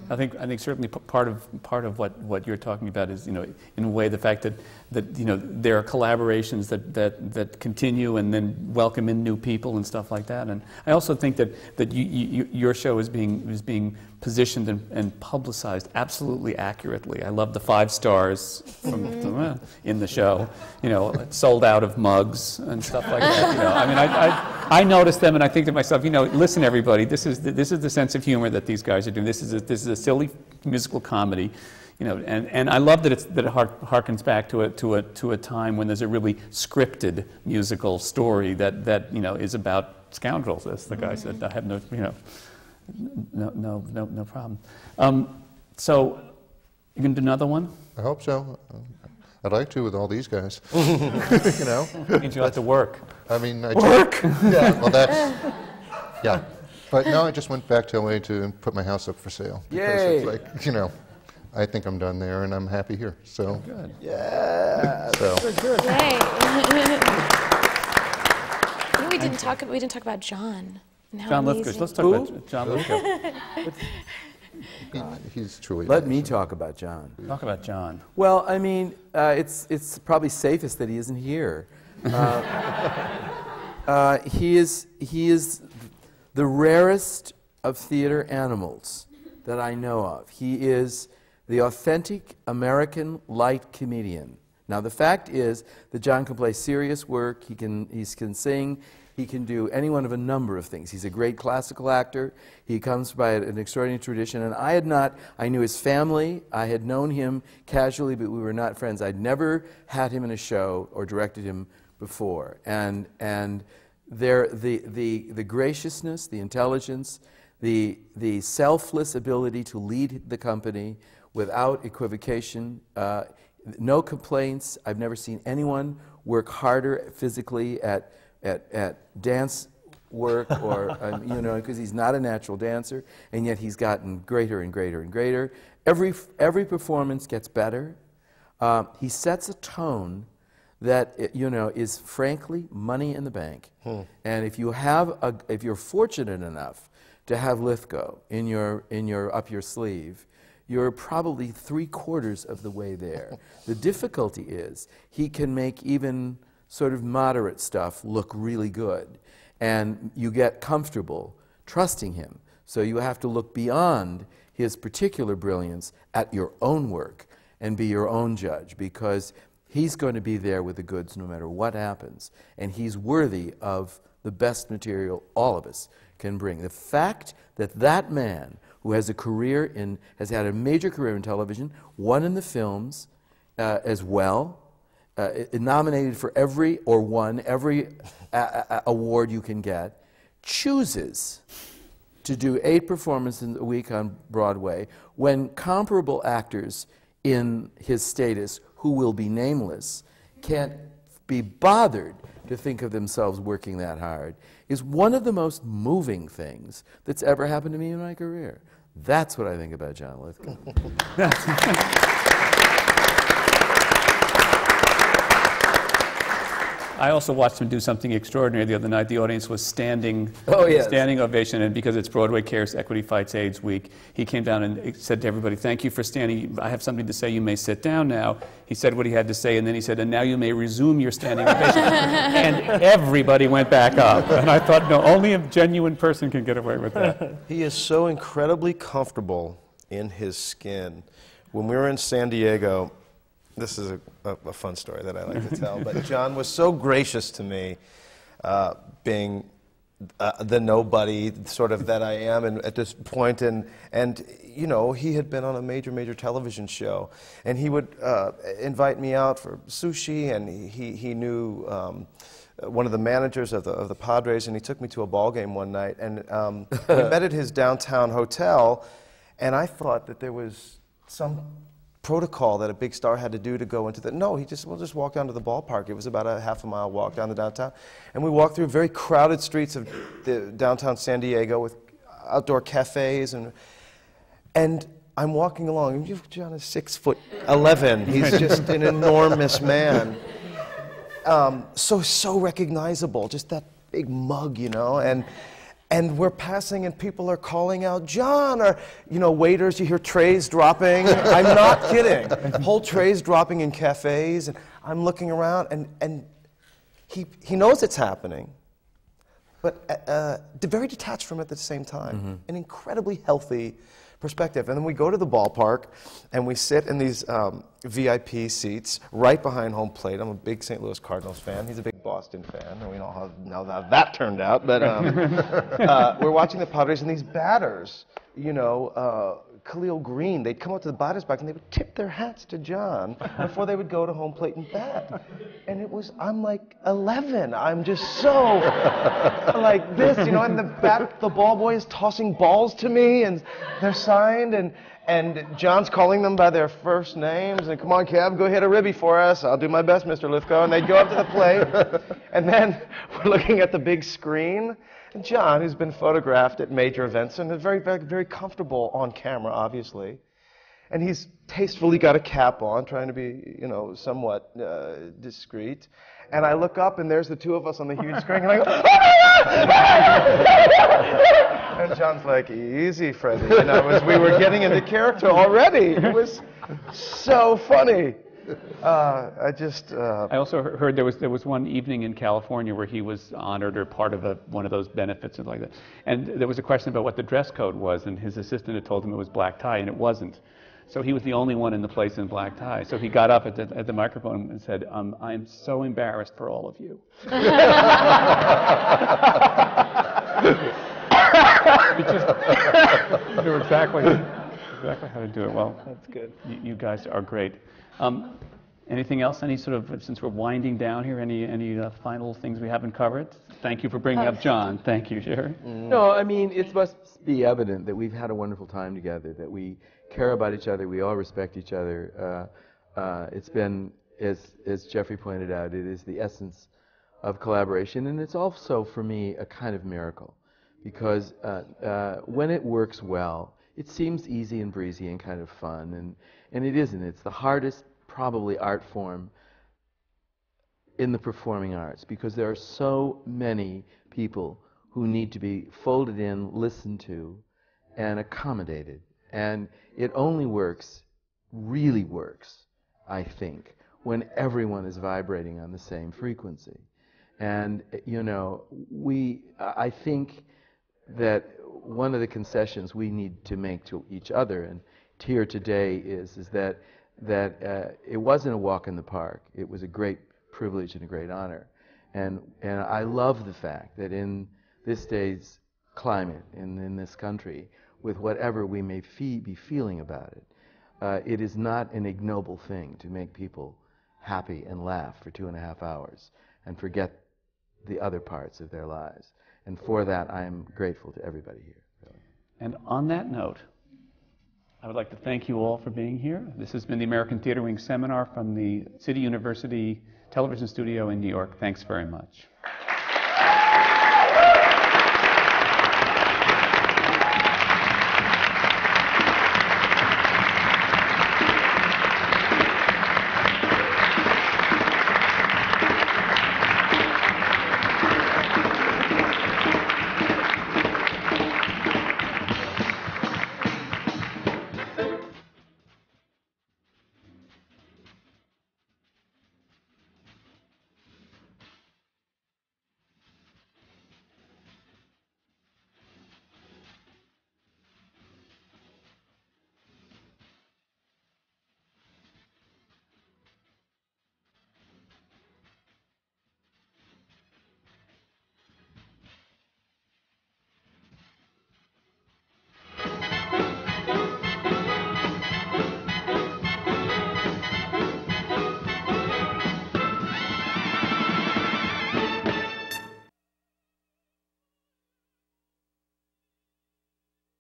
Speaker 4: I think certainly part of what you're talking about is, in a way, the fact that there are collaborations that continue and then welcome in new people and stuff like that. And I also think that your show is being positioned and publicized absolutely accurately. I love the 5 stars in the show. Sold out of mugs and stuff like that. I notice them and I think to myself, listen, everybody, this is the sense of humor that these guys are doing. This is a silly musical comedy, and I love that it harkens back to a time when there's a really scripted musical story that is about scoundrels, as the guy said. I have no problem. So, you gonna do another one?
Speaker 7: I hope so. I'd like to with all these guys.
Speaker 4: Means you have to work.
Speaker 7: I mean, yeah, well, that's, yeah. But no, I just went back to LA to put my house up for sale. Because
Speaker 8: Yay!
Speaker 7: it's like, I think I'm done there and I'm happy here. So,
Speaker 4: good.
Speaker 8: Yeah.
Speaker 7: So.
Speaker 11: Good. Yay. We didn't talk about John.
Speaker 4: John Lithgow. Let's talk about John Lithgow.
Speaker 7: He's truly.
Speaker 8: Let me talk about John.
Speaker 4: Talk about John.
Speaker 8: Well, I mean, it's probably safest that he isn't here. He is the rarest of theater animals that I know of. He is the authentic American light comedian. Now, the fact is that John can play serious work. He can sing. He can do any one of a number of things. He's a great classical actor. He comes by an extraordinary tradition. And I knew his family. I had known him casually, but we were not friends. I'd never had him in a show or directed him before. And the graciousness, the intelligence, the selfless ability to lead the company without equivocation, no complaints. I've never seen anyone work harder physically at dance work or, because he's not a natural dancer, and yet he's gotten greater and greater and greater. Every performance gets better. He sets a tone that is frankly money in the bank. And if you're fortunate enough to have Lithgow in your up your sleeve, you're probably 3/4 of the way there. The difficulty is he can make even sort of moderate stuff look really good, and you get comfortable trusting him. So you have to look beyond his particular brilliance at your own work and be your own judge, because he's going to be there with the goods no matter what happens, and he's worthy of the best material all of us can bring. The fact that that man, who has has had a major career in television, one in the films as well, nominated for won every award you can get, chooses to do 8 performances a week on Broadway when comparable actors in his status, who will be nameless, can't be bothered to think of themselves working that hard, is one of the most moving things that's ever happened to me in my career. That's what I think about John Lithgow.
Speaker 4: I also watched him do something extraordinary the other night. The audience was standing ovation, and because it's Broadway Cares Equity Fights AIDS Week, he came down and said to everybody, "Thank you for standing. I have something to say. You may sit down now." He said what he had to say, and then he said, "And now you may resume your standing ovation." And everybody went back up. And I thought, no, only a genuine person can get away with that.
Speaker 10: He is so incredibly comfortable in his skin. When we were in San Diego, this is a fun story that I like to tell, but John was so gracious to me, being the nobody sort of that I am at this point, and you know, he had been on a major television show, and he would invite me out for sushi, and he knew one of the managers of the Padres, and he took me to a ball game one night, and we met at his downtown hotel, and I thought that there was some protocol that a big star had to do to go into the... No, we'll just walk down to the ballpark. It was about a half-a-mile walk down to downtown. And we walked through very crowded streets of the downtown San Diego with outdoor cafes. And I'm walking along, and John is 6'11". He's just an enormous man. So recognizable, just that big mug, you know. And we're passing, and people are calling out, "John!" Or, you know, waiters, you hear trays dropping. I'm not kidding. Whole trays dropping in cafes, and I'm looking around, and he knows it's happening, but very detached from it at the same time. An incredibly healthy perspective. And then we go to the ballpark, and we sit in these VIP seats right behind home plate. I'm a big St. Louis Cardinals fan. He's a big Boston fan, and we know how that turned out. But we're watching the Padres, and these batters, you know, Khalil Green, they'd come up to the batter's box, and they would tip their hats to John before they would go to home plate and bat. And I'm like 11. I'm just so like this, you know, and the ball boy is tossing balls to me, and they're signed, and John's calling them by their first names, and "Come on, Kev, go hit a ribby for us. I'll do my best, Mr. Lithgow." And they'd go up to the plate, and then we're looking at the big screen. And John, who's been photographed at major events and is very comfortable on camera, obviously, and he's tastefully got a cap on, trying to be, you know, somewhat discreet. And I look up, and there's the two of us on the huge screen, and I go, "Oh my God!" And John's like, "Easy, Freddie." You know, we were getting into character already. It was so funny. I
Speaker 4: also heard there was one evening in California where he was honored or part of one of those benefits and like that. And there was a question about what the dress code was, and his assistant had told him it was black tie, and it wasn't. So he was the only one in the place in black tie. So he got up at the microphone and said, "I'm so embarrassed for all of you." He knew exactly how to do it. Well,
Speaker 10: that's good.
Speaker 4: You guys are great. Anything else? Any sort of, since we're winding down here, any final things we haven't covered? Thank you for bringing up John. Thank you, Sherie.
Speaker 8: No, I mean, it must be evident that we've had a wonderful time together, that we care about each other, we all respect each other. It's been, as Jeffrey pointed out, it is the essence of collaboration, and it's also, for me, a kind of miracle, because when it works well, it seems easy and breezy and kind of fun, and it isn't. It's the hardest probably art form in the performing arts, because there are so many people who need to be folded in, listened to, and accommodated. And it only works, really works, I think, when everyone is vibrating on the same frequency. And, you know, I think that one of the concessions we need to make to each other and here today is that it wasn't a walk in the park. It was a great privilege and a great honor. And I love the fact that in this day's climate, in this country, with whatever we may be feeling about it, it is not an ignoble thing to make people happy and laugh for 2.5 hours and forget the other parts of their lives. And for that, I am grateful to everybody here. Really.
Speaker 4: And on that note, I would like to thank you all for being here. This has been the American Theater Wing Seminar from the City University Television Studio in New York. Thanks very much.